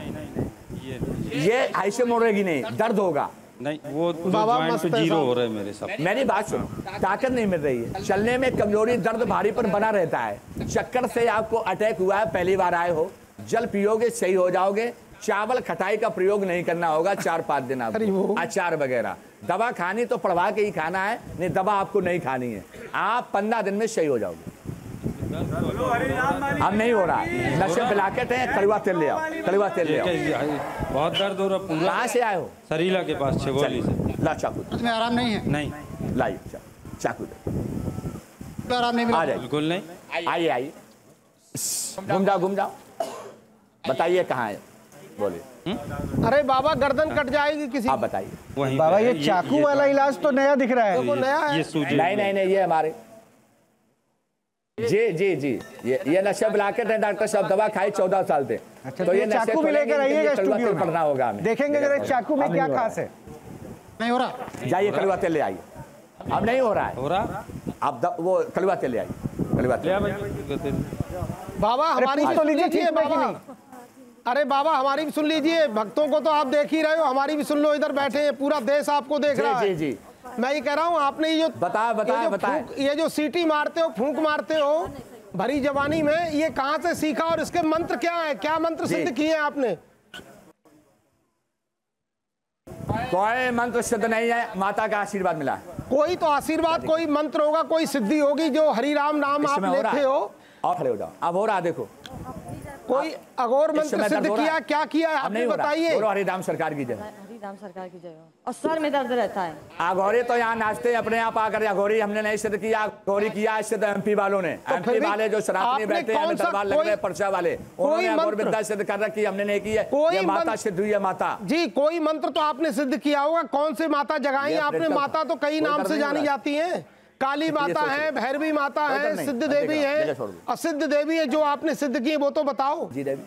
ये ऐसे मोड़ेगी नहीं, दर्द होगा
नहीं, वो जॉइंट पे जीरो हो रहा है मेरे साथ।
मेरी बात सुनो, ताकत नहीं मिल रही है, चलने में कमजोरी, दर्द भारीपन बना रहता है। चक्कर से आपको अटैक हुआ है, पहली बार आए हो, जल पियोगे सही हो जाओगे। चावल खटाई का प्रयोग नहीं करना होगा 4-5 दिन, आपको अचार वगैरह। दवा खानी तो पढ़वा के ही खाना है, नहीं दवा आपको नहीं खानी है। आप 15 दिन में सही हो जाओगे। अब नहीं हो रहा, नशे ब्लैकेट है, कड़वा तेल ले आओ, कड़वा तेल ले आओ।
बहुत दर्द हो रहा।
कहाँ से आए हो?
सरीला के पास, छेगोली से।
ला चाकू।
उसमें आराम नहीं है?
नहीं।
लाइए चाकू।
आराम नहीं मिला?
बिल्कुल नहीं।
आइए आइए, घूम जाओ, बताइए कहाँ है, बोलिए।
अरे बाबा गर्दन कट जाएगी किसी।
आप बताइए।
बाबा ये चाकू वाला इलाज तो नया दिख रहा है।
वो नया है।
नहीं, ये हमारे जी ये नशा ब्लॉकेट है डॉक्टर साहब, दवा खाई 14 साल से।
अच्छा,
तो ये
चाकू भी लेकर आइएगा स्टूडियो में,
पढ़ना होगा हमें,
देखेंगे जरा चाकू में क्या खास है।
नहीं हो रहा,
जाइए कलवा तेल ले आइए। अब नहीं हो रहा है, आप वो कलवा तेल ले आइए, कलवा तेल।
बाबा हमारी तो लीजिए, ठीक है बाबा। अरे बाबा हमारी भी सुन लीजिए, भक्तों को तो आप देख ही रहे हो, हमारी भी सुन लो, इधर बैठे हैं, पूरा देश आपको देख रहा है।
जी
मैं ये कह रहा हूँ, आपने ये जो
बताए
ये जो सीटी मारते हो, फूंक मारते हो भरी जवानी में, ये कहाँ से सीखा और इसके मंत्र क्या है, क्या मंत्र सिद्ध किए हैं आपने?
कोई मंत्र सिद्ध नहीं है, माता का आशीर्वाद मिला।
कोई तो आशीर्वाद, कोई मंत्र होगा, कोई सिद्धि होगी जो हरि राम नाम आप लेते हो।
और खड़े हो जाओ, अब हो रहा देखो,
कोई अघोर मंत्र सिद्ध किया, क्या किया है आपने बताइए।
हरिराम सरकार की जय,
हरिराम सरकार की जय हो। और सर में दर्द रहता है।
अघोरी तो यहाँ नाचते हैं अपने आप आकर, अघोरी हमने नहीं सिद्ध किया, अघोरी किया सिद्ध एमपी वालों ने। एमपी वाले जो शराबी बैठे हैं, दरबार लग रहे पर्चा वाले, उन्होंने अघोर विद्या सिद्ध कर रखी, हमने नहीं की है। ये माता सिद्ध हुई है, माता जी।
कोई मंत्र तो आपने सिद्ध किया होगा, कौन से माता जगाई आपने? माता तो कई नाम से जानी जाती है, काली माता है, भैरवी माता है, सिद्ध देवी है, असिद्ध देवी है, जो आपने सिद्ध की है वो तो बताओ।
जी देवी,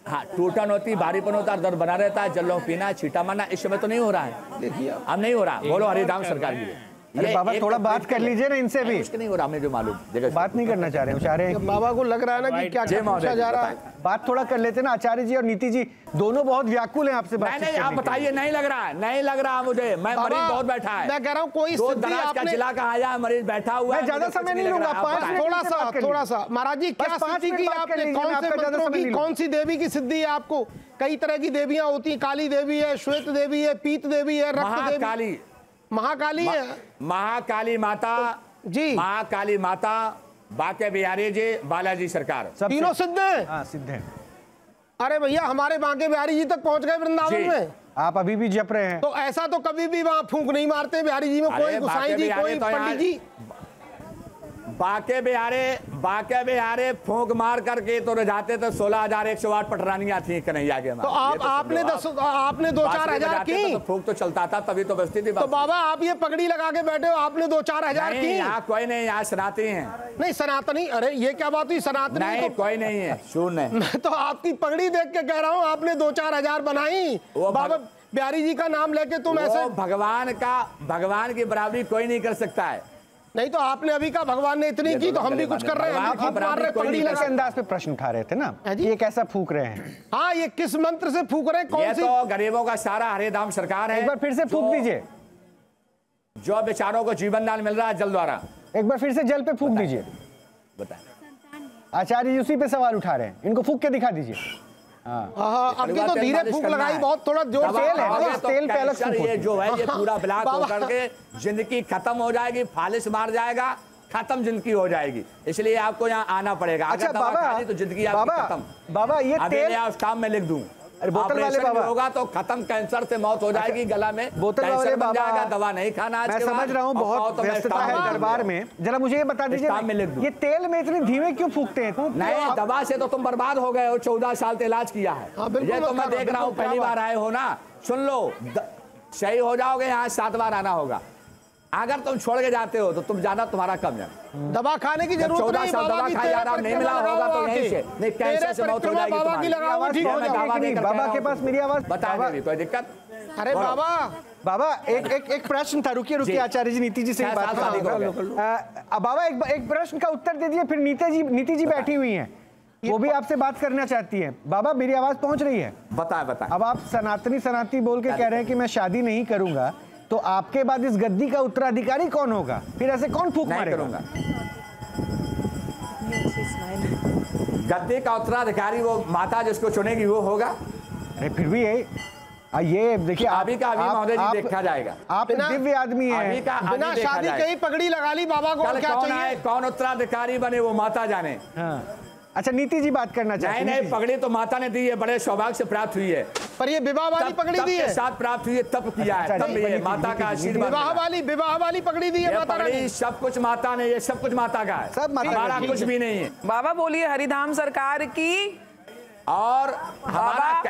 हाँ, टूटन होती, भारीपन होता है, दर्द बना रहता है, जल पीना, छीटा मारना, इस समय तो नहीं हो रहा है। देखिए अब नहीं हो रहा, बोलो हरिराम सरकार की।
अरे बाबा थोड़ा बात कर लीजिए ना इनसे भी।
कुछ नहीं हो रहा, हमें जो मालूम,
बात नहीं करना चाह रहे हैं, चाह रहे हैं
बाबा को लग रहा है ना कि क्या पूछा जा रहा है।
बात थोड़ा कर लेते ना, आचार्य जी और नीति जी दोनों बहुत व्याकुल हैं आपसे बात।
नहीं, आप बताइए। नहीं लग रहा मुझे, मैं मरीज बहुत बैठा है,
मैं कह रहा हूँ कोई
जिला का आया मरीज बैठा हुआ है,
ज्यादा समय नहीं लूंगा,
थोड़ा सा महाराज जी, क्या सिद्धि की आपने, कौन से मंत्रों की, कौन सी देवी की सिद्धि है आपको? कई तरह की देवियां होती हैं, काली देवी है, श्वेत देवी है, पीत देवी है, रक्त देवी, महाकाली है,
महाकाली माता जी, महाकाली माता, बांके बिहारी जी, बालाजी सरकार,
तीनों सिद्ध हैं।
हाँ सिद्ध हैं।
अरे भैया हमारे बांके बिहारी जी तक पहुंच गए वृंदावन में,
आप अभी भी जप रहे हैं।
तो ऐसा तो कभी भी वहाँ फूंक नहीं मारते बिहारी जी में, कोई गोसाई जी, कोई पंडित जी।
बांके बिहारे फूंक मार करके तो रजाते तो 16,108 पटरानियां थी कन्हैया के।
तो आपने 2-4 हजार की,
तो फूंक तो चलता था, तभी तो बचती थी।
तो बाबा आप ये पगड़ी लगा के बैठे हो, आपने 2-4 हजार की?
यहाँ कोई नहीं, यहाँ सनातनी है।
नहीं सनातनी, अरे ये क्या बात हुई, सनातनी
नहीं कोई नहीं है, शून्य।
मैं तो आपकी पगड़ी देख के कह रहा हूँ, आपने 2-4 हजार बनाई, बाबा बिहारी जी का नाम लेके तुम ऐसे।
भगवान की बराबरी कोई नहीं कर सकता है।
नहीं तो आपने अभी कहा भगवान ने इतनी की, तो हम भी कुछ कर रहे हैं।
पगड़ी के अंदाज पे प्रश्न उठा रहे थे ना, ये कैसा फूक रहे हैं?
हाँ, ये किस मंत्र से फूक रहे हैं? कौन सी?
तो गरीबों का सारा हरिराम सरकार है।
एक बार फिर से फूक दीजिए,
जो बेचारों को जीवन दान मिल रहा है जल द्वारा।
एक बार फिर से जल पे फूक दीजिए। आचार्य जी उसी पे सवाल उठा रहे हैं, इनको फूक के दिखा दीजिए।
अब तो धीरे फूंक लगाई, बहुत थोड़ा जोर
तेल पे अलग
ये जो है ये पूरा ब्लॉक होकर के जिंदगी खत्म हो जाएगी, फालिश मार जाएगा, खत्म जिंदगी हो जाएगी। इसलिए आपको यहाँ आना पड़ेगा।
अच्छा बाबा,
तो जिंदगी आपकी खत्म।
बाबा ये तेल
काम में लिख दूं,
बोतल वाले बाबा
होगा तो खत्म, कैंसर से मौत हो जाएगी, गला में
बोतल वाले बाबा,
दवा नहीं खाना।
मैं समझ रहा हूँ बहुत व्यस्तता है दरबार में, जरा मुझे ये बता दीजिए ये तेल में इतने धीमे क्यों फूकते हैं?
नहीं, दवा से तो तुम बर्बाद हो गए हो, 14 साल से इलाज किया है। ये तो मैं देख रहा हूँ, पहली बार आए हो ना, सुन लो, सही हो जाओगे, यहाँ 7 बार आना होगा। अगर तुम छोड़ के जाते हो तो तुम जाना, तुम्हारा कम जाना।
दबा खाने की जरूरत नहीं,
दवा खाई आराम नहीं मिला होगा तो यहीं से नहीं, कैंसर से मौत हो जाएगी तुम्हारी।
बाबा के पास मेरी आवाज
बता देंगे, कोई दिक्कत?
अरे
बाबा एक प्रश्न था, रुकिए आचार्य जी नीति जी से बात कर। बाबा एक प्रश्न का उत्तर दे दिए, फिर नीति जी बैठी हुई हैं, वो भी आपसे बात करना चाहती है। बाबा मेरी आवाज पहुंच रही है?
बता।
अब आप सनातनी बोल के कह रहे हैं कि मैं शादी नहीं करूंगा, तो आपके बाद इस गद्दी का उत्तराधिकारी कौन होगा? फिर ऐसे कौन फूंक मारेगा?
गद्दी का उत्तराधिकारी वो माता जिसको चुनेगी वो होगा।
अरे फिर भी ये देखिए,
अभी का महोदय जी देखा जाएगा।
आप दिव्य आदमी हैं,
बिना शादी के ही पगड़ी लगा ली बाबा को, क्या चाहिए?
कौन उत्तराधिकारी बने वो माता जाने।
अच्छा नीति जी बात करना चाहते हैं।
नहीं, पगड़ी तो माता ने दी है, बड़े सौभाग्य से प्राप्त हुई है।
पर ये विवाह वाली पगड़ी दी है,
साथ प्राप्त हुई है, तब किया है, तब ये माता का आशीर्वाद।
विवाह वाली पगड़ी दी है माता ने।
सब कुछ माता ने, ये सब कुछ माता का है,
सब
हमारा कुछ भी नहीं है।
बाबा बोलिए हरिधाम सरकार की,
और हमारा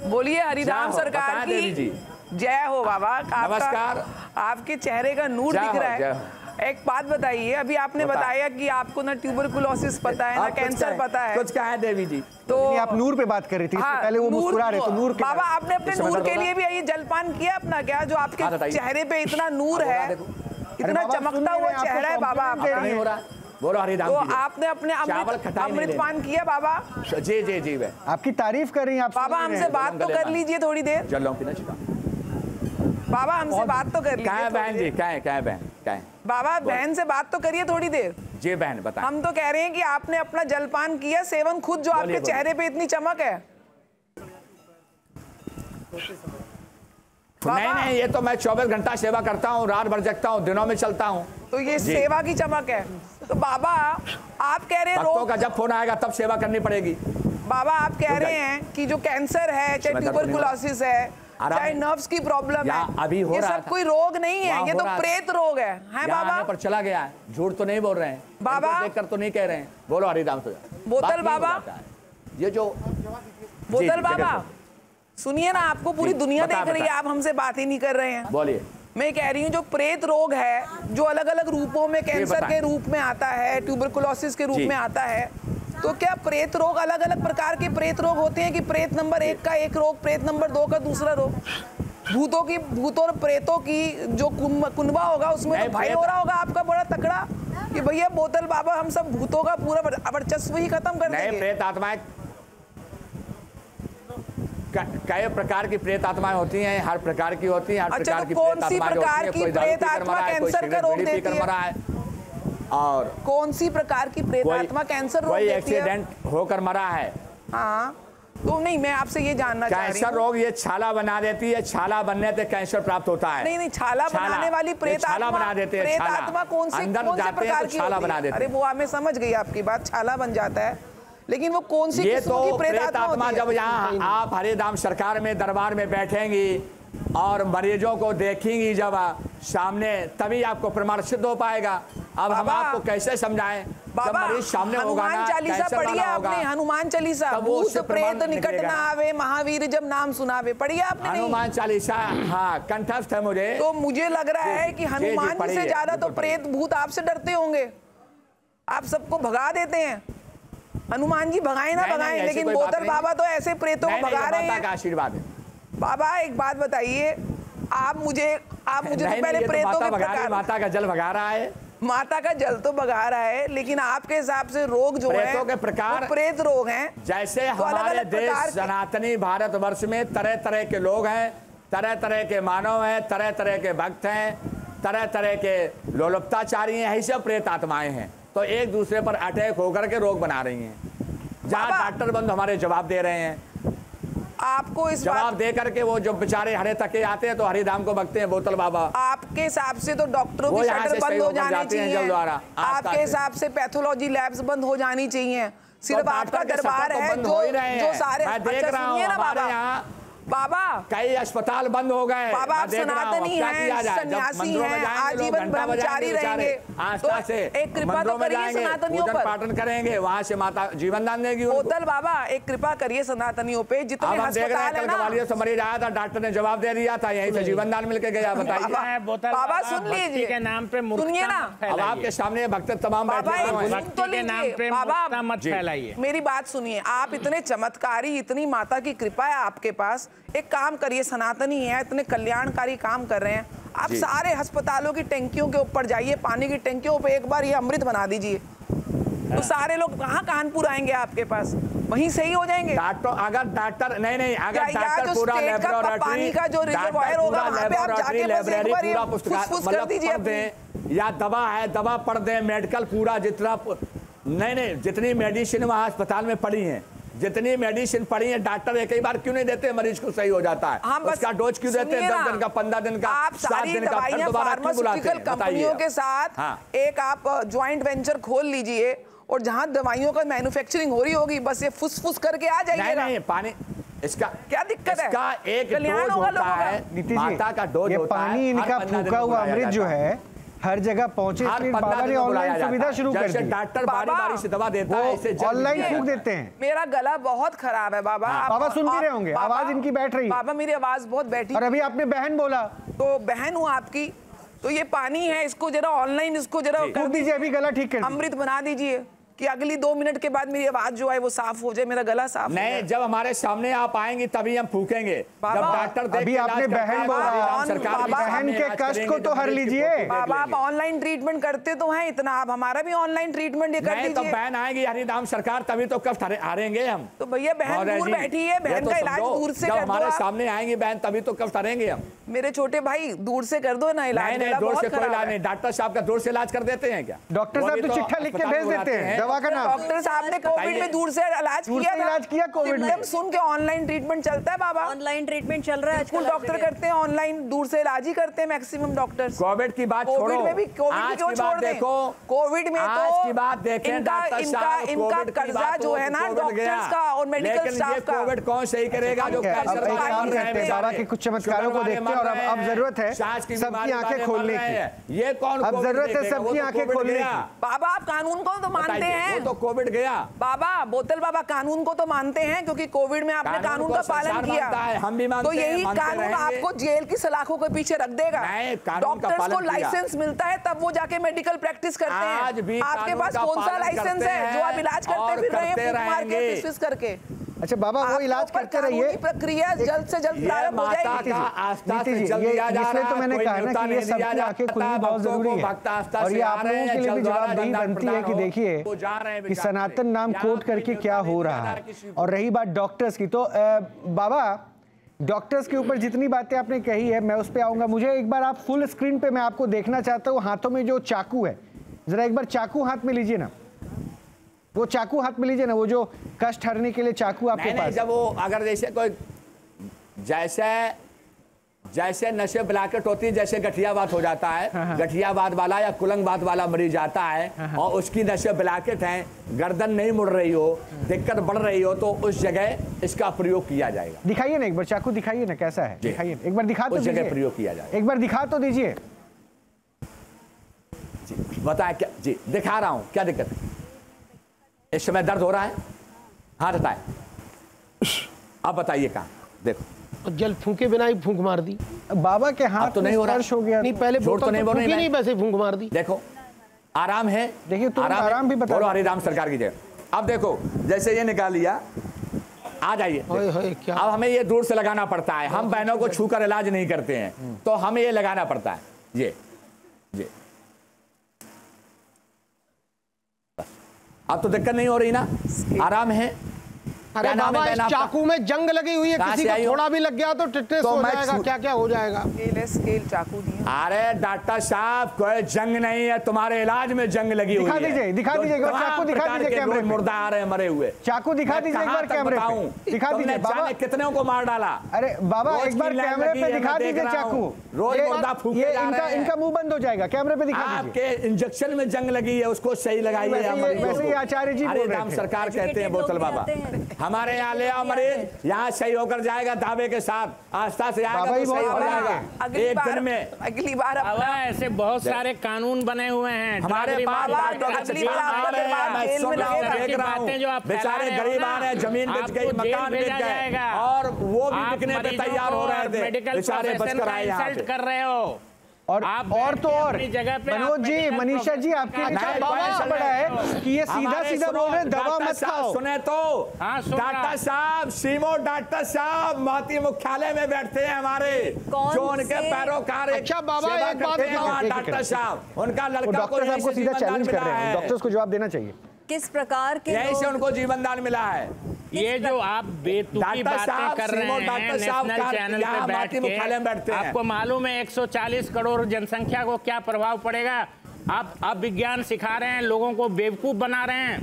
बोलिए हरिधाम सरकार की जय हो। बाबा
नमस्कार।
आपके चेहरे का नूर दिख रहा है। एक बात बताइए, अभी आपने बताया कि आपको ना ट्यूबरकुलोसिस पता है ना कैंसर पता है,
कुछ कहा है देवी जी।
तो
आप नूर पे बात कर रही थी,
हाँ,
पहले वो मुस्कुरा रहे तो नूर के
बाबा आपने अपने नूर के लिए भी यही जलपान किया अपना क्या, जो आपके चेहरे पे इतना नूर है, इतना चमकता हुआ चेहरा है बाबा आपका।
बोलो हरिधाम।
तो आपने अपने अमृतपान किया बाबा?
जी जी जी,
आपकी तारीफ कर रही हैं आप।
बाबा हमसे बात तो कर लीजिए थोड़ी देर। बाबा हमसे बात तो कर लीजिए।
बहन जी क्या बहन क्या?
बाबा बहन से बात तो करिए थोड़ी देर।
जी बहन बताएं।
हम तो कह रहे हैं कि आपने अपना जलपान किया, सेवन खुद, जो आपके चेहरे पे इतनी चमक है।
नहीं, ये तो मैं 24 घंटा सेवा करता हूँ, रात भर जगता हूँ, दिनों में चलता हूँ,
तो ये सेवा की चमक है। तो बाबा आप कह रहे हैं
भक्तों का जब फोन आएगा तब सेवा करनी पड़ेगी।
बाबा आप कह रहे हैं कि जो कैंसर है, चाहे ट्यूबरकुलोसिस है, चाहे नर्व्स की प्रॉब्लम है,
अभी हो
ये
रहा
सब कोई रोग नहीं है, ये तो प्रेत रोग है बाबा?
पर चला गया है, झूठ तो नहीं बोल रहे हैं
बाबा,
देखकर तो नहीं कह रहे हैं। बोलो हरिधाम।
बोतल बाबा,
ये जो
बोतल बाबा सुनिए ना, आपको पूरी दुनिया देख रही है, आप हमसे बात ही नहीं कर रहे हैं।
बोलिए।
मैं कह रही हूँ जो प्रेत रोग है, जो अलग अलग रूपों में, कैंसर के रूप में आता है, ट्यूबरकुलोसिस के रूप में आता है, तो क्या प्रेत रोग अलग अलग प्रकार के प्रेत रोग होते हैं कि प्रेत नंबर 1 का एक रोग, प्रेत नंबर 2 का दूसरा रोग? भूतों और प्रेतों की जो कुनबा होगा उसमें तो भाई हो रहा होगा आपका बड़ा तकड़ा कि भैया बोतल बाबा हम सब भूतों का पूरा वर्चस्व ही खत्म कर देंगे।
प्रेत आत्माएं कई प्रकार की प्रेत आत्माएं होती हैं, हर प्रकार की होती हैं, हर प्रकार की
कौन सी प्रकार की प्रेत आत्मा कैंसर का रोग देती है?
और
कौन सी प्रकार की प्रेत आत्मा कैंसर रोग देती है?
कोई एक्सीडेंट होकर मरा है।
हाँ, तो नहीं, मैं आपसे ये जानना चाह रही हूँ।
कैंसर रोग ये छाला बना देती है, छाला बनने से कैंसर प्राप्त होता है।
नहीं, छाला बनाने वाली प्रेत आत्मा
बना देते हैं।
प्रेत आत्मा कौन से प्रकार की
छाला बना देते हैं?
अरे वो मैं समझ गई आपकी बात, छाला बन जाता है, लेकिन वो कौन सी किस्म की प्रेत आत्मा?
जब यहाँ आप हरिधाम सरकार में दरबार में बैठेंगी और मरीजों को देखेंगी जब सामने, तभी आपको प्रमाण सिद्ध हो पाएगा। अब हम आपको कैसे समझाएं?
बाबा
मरीज सामने होगा ना,
हनुमान चालीसा पढ़िए आपने, हनुमान चालीसा, भूत प्रेत निकट ना आवे, महावीर जब नाम सुनावे, पढ़िए आपने?
हनुमान चालीसा हाँ कंठस्थ है मुझे।
तो मुझे लग रहा है कि हनुमान जी से ज्यादा तो प्रेत भूत आपसे डरते होंगे, आप सबको भगा देते हैं। हनुमान जी भगाए ना भगाए, लेकिन बोतल बाबा तो ऐसे प्रेतों को भगा रहे हैं।
आशीर्वाद है
बाबा। एक बात बताइए, आप मुझे तो पहले प्रेतों के प्रकार,
माता का जल भगा रहा है,
माता का जल तो भगा रहा है, लेकिन आपके हिसाब से रोग जो है
के प्रकार
प्रेत रोग हैं।
जैसे हमारे देश सनातनी भारतवर्ष में तरह तरह के लोग हैं, तरह तरह के मानव हैं, तरह तरह के भक्त हैं, तरह तरह के लोलुपताचारी हैं, ऐसे प्रेत आत्माएं हैं, तो एक दूसरे पर अटैक होकर के रोग बना रही हैं। जहाँ डॉक्टर बंधु हमारे जवाब दे रहे हैं,
आपको इस
जवाब दे करके वो जो बेचारे हरे तके आते हैं तो हरिधाम को बकते हैं बोतल बाबा।
आपके हिसाब से तो डॉक्टरों की शटर बंद हो जानी चाहिए, आपके हिसाब से पैथोलॉजी लैब्स बंद हो जानी चाहिए, सिर्फ आपका दरबार है जो सारे।
मैं देख रहा हूँ हमारे यहाँ
बाबा
कई अस्पताल बंद हो गए।
बाबा आप सनातनी हैं, सन्यासी हैं, आजीवन ब्रह्मचारी रहेंगे,
आस्था से
एक कृपा तो करिए सनातनियों पर।
पाठन करेंगे, वहाँ से माता जीवन दान देगी।
बोतल बाबा एक कृपा करिए सनातनियों पे, जितने अस्पताल है ना।
कल से मरीज आया था, डॉक्टर ने जवाब दे दिया था, यहीं से जीवन दान मिलके गया। बताइए
बाबा, सुन लीजिए
के नाम पे,
सुनिए ना,
अब आपके सामने भक्त तमाम
बाबा
मत फैलाइए।
मेरी बात सुनिए, आप इतने चमत्कारी, इतनी माता की कृपा है आपके पास, एक काम करिए, सनातनी है, इतने कल्याणकारी काम कर रहे हैं आप, सारे अस्पतालों की टंकियों के ऊपर जाइए, पानी की टंकियों पे एक बार ये अमृत बना दीजिए, तो सारे लोग कहाँ कानपुर आएंगे आपके पास, वहीं सही हो जाएंगे।
अगर डॉक्टर नहीं अगर डॉक्टर पूरा लेबोरेटरी,
पानी का जो रिजर्वायर होगा वहाँ पे आप जाके बस एक बार ये फुसफुस कर दीजिए,
या दवा है दवा पढ़ दें, मेडिकल पूरा जितना नहीं जितनी मेडिसिन वहाँ अस्पताल में पड़ी है, जितनी मेडिसिन पड़ी है, डॉक्टर एक ही बार क्यों नहीं देते मरीज को सही हो जाता है? उसका डोज क्यों देते हैं? 10 दिन का, 15 दिन का, 7 दिन का, फिर दोबारा क्यों बुलाते हैं?
कंपनियों के साथ एक आप ज्वाइंट वेंचर खोल लीजिए, और जहाँ दवाइयों का मैन्युफैक्चरिंग हो रही होगी बस ये फुस करके आ जाइएगा।
नहीं, पानी इसका
क्या दिक्कत है?
इसका एक डोज होता है, माता का डोज होता है।
पानी इनका फूका हुआ अमृत जो है हर जगह पहुंचे, इसलिए बाबा ने ऑनलाइन सुविधा शुरू कर दी।
डॉक्टर बारी से दवा देता है, इसे
ऑनलाइन फूक देते हैं।
मेरा गला बहुत खराब है बाबा।
बाबा सुन भी रहे होंगे, आवाज इनकी बैठ रही है।
बाबा मेरी आवाज बहुत बैठी।
और अभी आपने बहन बोला,
तो बहन हूँ आपकी, तो ये पानी है, इसको जरा ऑनलाइन इसको जरा
कर दीजिए, अभी गला ठीक कर
अमृत बना दीजिए कि अगली 2 मिनट के बाद मेरी आवाज जो है वो साफ हो जाए, मेरा गला साफ
नहीं। जब हमारे सामने आप आएंगे तभी हम फूकेंगे। जब डॉक्टर
अभी आपने बहन बोला, बहन के कष्ट को तो हर लीजिए।
बाबा आप ऑनलाइन ट्रीटमेंट करते तो हैं इतना, आप हमारा भी ऑनलाइन ट्रीटमेंट ये कर दीजिए।
तो बहन आएगी हरिनाम सरकार, तभी तो कष्ट हारेंगे हम।
तो भैया बहन दूर बैठी है, बहन का इलाज दूर से कर दो।
हमारे सामने आएंगे बहन तभी तो कष्ट हारेंगे हम।
मेरे छोटे भाई दूर से कर दो ना इलाज।
नहीं, दूर से कोई इलाज नहीं। डॉक्टर साहब का दूर से इलाज कर देते हैं क्या?
डॉक्टर साहब तो चिट्ठा लिख के भेज देते हैं दवा का नाम।
डॉक्टर साहब ने कोविड में दूर से इलाज किया
कोविड में।
सुन के ऑनलाइन ट्रीटमेंट चलता है बाबा।
ऑनलाइन ट्रीटमेंट चल रहा है आजकल।
डॉक्टर करते हैं ऑनलाइन, दूर से इलाज ही करते हैं मैक्सिमम डॉक्टर्स।
कोविड की बात छोड़ो,
कोविड में भी कोविड क्यों छोड़ दें? कोविड में तो
की बात देखें,
इनका कर्जा जो है ना डॉक्टर्स का और मेडिकल स्टाफ का,
कोविड कौन सही करेगा? जो
बाबा के कुछ चमत्कारों को देखते हैं और अब जरूरत है सबकी आंखें खोलने की।
ये कौन?
अब जरूरत है सबकी आंखें खोलने की।
बाबा आप कानून को तो मानते हैं?
तो कोविड गया
बाबा, बोतल बाबा कानून को तो मानते हैं क्योंकि कोविड में आपने कानून का पालन किया।
हम भी मानते
तो यही कानून आपको जेल की सलाखों के पीछे रख देगा। डॉक्टर्स को लाइसेंस मिलता है तब वो जाके मेडिकल प्रैक्टिस करते हैं। आपके पास कौन सा लाइसेंस है जो आप इलाज करते फिर रहे हैं फूंक मार के फिस करके?
अच्छा बाबा वो इलाज करते रहिए,
प्रक्रिया जल्द से जल्द प्रारंभ हो जाएगी।
इसलिए तो मैंने कहा ना कि ये सबकी आंखें खुलनी बहुत जरूरी है और ये आप लोगों के लिए भी जवाबदेही बनती है कि देखिए कि सनातन नाम कोट करके क्या हो रहा है। और रही बात डॉक्टर्स की, तो बाबा डॉक्टर्स के ऊपर जितनी बातें आपने कही है मैं उस पर आऊंगा। मुझे एक बार आप फुल स्क्रीन पे मैं आपको देखना चाहता हूँ, हाथों में जो चाकू है, जरा एक बार चाकू हाथ में लीजिए ना, वो चाकू हाथ में लीजिए ना, वो जो कष्ट हरने के लिए चाकू आपके पास।
जब वो अगर जैसे कोई जैसे नशे ब्लैकेट होती है, जैसे गठियावाद हो जाता है, गठियावाद वाला या कुलंगवाद वाला मरीज आता है और उसकी नशे ब्लैकेट है, गर्दन नहीं मुड़ रही हो, दिक्कत बढ़ रही हो, तो उस जगह इसका प्रयोग किया जाएगा।
दिखाइए ना एक बार चाकू, दिखाइए ना कैसा है, दिखाइए एक बार, दिखा तो
जगह प्रयोग किया जाएगा।
एक बार दिखा तो दीजिए।
बताए क्या जी? दिखा रहा हूं, क्या दिक्कत है? इस समय दर्द हो रहा है, हाथ हटाए। अब बताइए कहाँ? देखो
जल फूके बिना ही फूंक मार दी
बाबा के हाथ
तो नहीं हो रहा
हो गया।
नहीं पहले
जोर तो नहीं बोल रही,
नहीं वैसे फूंक मार दी।
देखो आराम है,
देखिए तुम आराम भी बता
बोलो हरिराम सरकार की जय। अब देखो जैसे ये निकाल लिया, आ जाइए। अब हमें ये दूर से लगाना पड़ता है, हम बहनों को छूकर इलाज नहीं करते हैं, तो हमें ये लगाना पड़ता है। ये अब तो दिक्कत नहीं हो रही ना, आराम है।
अरे बाबा इस चाकू में जंग लगी हुई है, किसी को थोड़ा भी लग गया तो टिटनेस हो जाएगा, क्या क्या हो जाएगा।
स्केल चाकू दिया।
अरे डॉक्टर साहब कोई जंग नहीं है, तुम्हारे इलाज में जंग लगी हुई है।
दिखा दीजिए चाकू, दिखा दीजिए कैमरे में।
मुर्दा आ रहे हैं मरे हुए,
चाकू दिखा दीजिए एक बार कैमरे पे, दिखा दीजिए बाबा।
कितने को मार डाला?
अरे बाबा एक बार कैमरे पे दिखा दीजिए चाकू,
रोज मुर्दा फूके जा रहे हैं।
इनका मुंह बंद हो जाएगा, कैमरे पे दिखा दीजिए।
आपके इंजेक्शन में जंग लगी है, उसको सही लगाइए।
वैसे ही आचार्य जी बोल रहे थे,
सरकार कहते हैं बोतल बाबा हमारे यहाँ ले आओ मरीज, यहाँ सही होकर जाएगा दावे के साथ, आस्था से आएगा तो सही हो जाएगा एक दिन में।
अगली बार
ऐसे बहुत सारे कानून बने हुए हैं
हमारे पास। देख रहा हूँ बेचारे गरीब आ रहे हैं, जमीन बेच गई, मकान बेच गए और वो भी बिकने पे तैयार हो रहे थे, बेचारे बचकर आए यहाँ पे।
कर रहे हो।
और तो और मनोज जी, मनीषा जी, आपके लिए बहुत बड़ा है कि ये सीधा बोल रहे हैं दवा मत खाओ।
सुने तो डॉक्टर साहब, सीमो डॉक्टर साहब महती मुख्यालय में बैठते हैं हमारे, जो उनके पैरोकार।
अच्छा बाबा एक बात बताओ,
डॉक्टर साहब उनका लड़का
डॉक्टर साहब को सीधा चैलेंज कर रहे हैं, डॉक्टर्स को जवाब देना चाहिए।
किस प्रकार के
यही से उनको जीवन दान मिला है।
ये जो आप बेतुकी बातें कर रहे हैं नेशनल चैनल पे बैठ के, आपको मालूम है 140 करोड़ जनसंख्या को क्या प्रभाव पड़ेगा? आप विज्ञान सिखा रहे हैं, लोगों को बेवकूफ बना रहे हैं।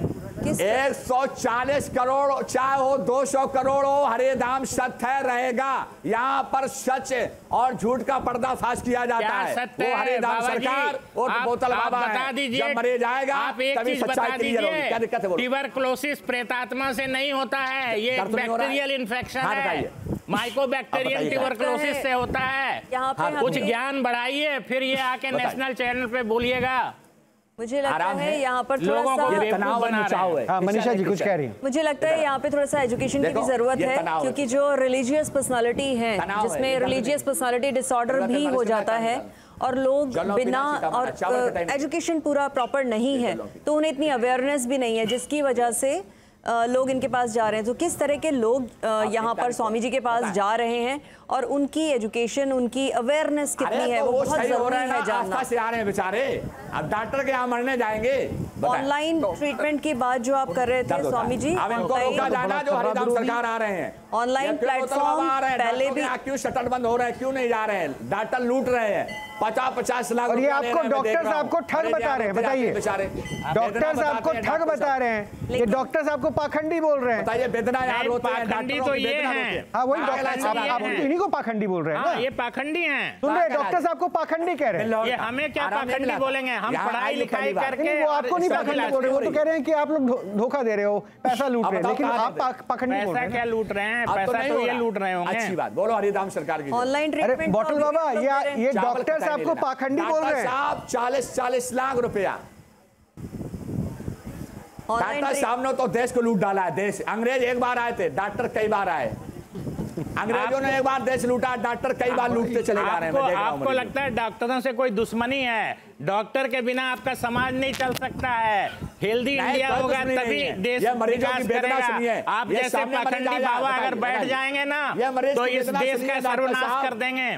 140 करोड़ चाहे हो 200 करोड़ हो, हरिदाम सत्य रहेगा। यहाँ पर सच और झूठ का पर्दाफाश किया जाता है। वो हरिदाम सरकार और बोतल बाबा
बता दीजिए,
जब मरे जाएगा
आप एक चीज बता दीजिए, ट्यूबरकुलोसिस प्रेतात्मा से नहीं होता है, ये बैक्टीरियल इन्फेक्शन है, माइकोबैक्टीरियल ट्यूबरकुलोसिस से होता है। कुछ ज्ञान बढ़ाइए, फिर ये आके नेशनल चैनल पे बोलिएगा।
मुझे लगता है यहाँ पर थोड़ा सा
मनीषा जी कुछ कह रही हैं।
मुझे लगता है यहाँ पे थोड़ा सा एजुकेशन की भी जरूरत है, क्योंकि जो रिलीजियस पर्सनालिटी है, जिसमें रिलीजियस पर्सनालिटी डिसऑर्डर भी हो जाता है और लोग बिना और एजुकेशन पूरा प्रॉपर नहीं है, तो उन्हें इतनी अवेयरनेस भी नहीं है, जिसकी वजह से लोग इनके पास जा रहे हैं। तो किस तरह के लोग यहाँ पर स्वामी जी के पास जा रहे हैं और उनकी एजुकेशन, उनकी अवेयरनेस कितनी है, वो बहुत जरूरी है जानना।
से आ रहे हैं बेचारे, अब डॉक्टर के यहाँ मरने जाएंगे।
ऑनलाइन ट्रीटमेंट की बात जो आप कर रहे थे स्वामी जी,
अब इनको रोका जाना जो हरिदाम सरकार आ रहे हैं।
ऑनलाइन प्लेटफॉर्म पहले भी
क्यों शटर बंद हो रहे हैं, क्यों नहीं जा रहे हैं? डॉक्टर लूट रहे हैं 50-50 लाख।
और ये आपको डॉक्टर साहब को ठग बता रहे हैं, बताइए डॉक्टर साहब को ठग बता रहे हैं, ये डॉक्टर साहब को पाखंडी बोल रहे हैं।
बताइए वेदना यार होते हैं,
पाखंडी तो ये हैं।
हाँ वही डॉक्टर आप इन्हीं को पाखंडी बोल रहे हैं ना?
ये पाखंडी हैं।
सुन रहे डॉक्टर साहब को पाखंडी कह रहे हैं।
ये हमें क्या पाखंडी बोलेंगे? हम पढ़ाई लिखाई करके,
वो आपको नहीं पाखंडी बोल रहे, वो तो कह रहे हैं कि आप लोग धोखा दे रहे हो, पैसा लूट रहे हैं, लेकिन आप पाखंडी बोल रहे हैं।
पैसा क्या लूट रहे हैं? पैसा तो ये लूट रहे होंगे।
अच्छी बात बोलो हरिदाम सरकार की।
ऑनलाइन ट्रीटमेंट
बॉटल बाबा ये डॉक्टर साहब को पाखंडी बोल रहे हैं।
40 लाख रुपया डॉक्टर साहब ने तो देश को लूट डाला है। देश, अंग्रेज एक बार आए थे, डॉक्टर कई बार आए। अंग्रेजों ने एक बार देश लूटा, डॉक्टर कई बार लूटते चले जा रहे हैं।
आपको लगता है डॉक्टरों से कोई दुश्मनी है? डॉक्टर के बिना आपका समाज नहीं चल सकता है। हेल्दी इंडिया होगा तभी देश विकास करेगा। आप जैसे पाखंडी बाबा अगर बैठ जाएंगे ना तो इस देश का सर्वनाश कर देंगे।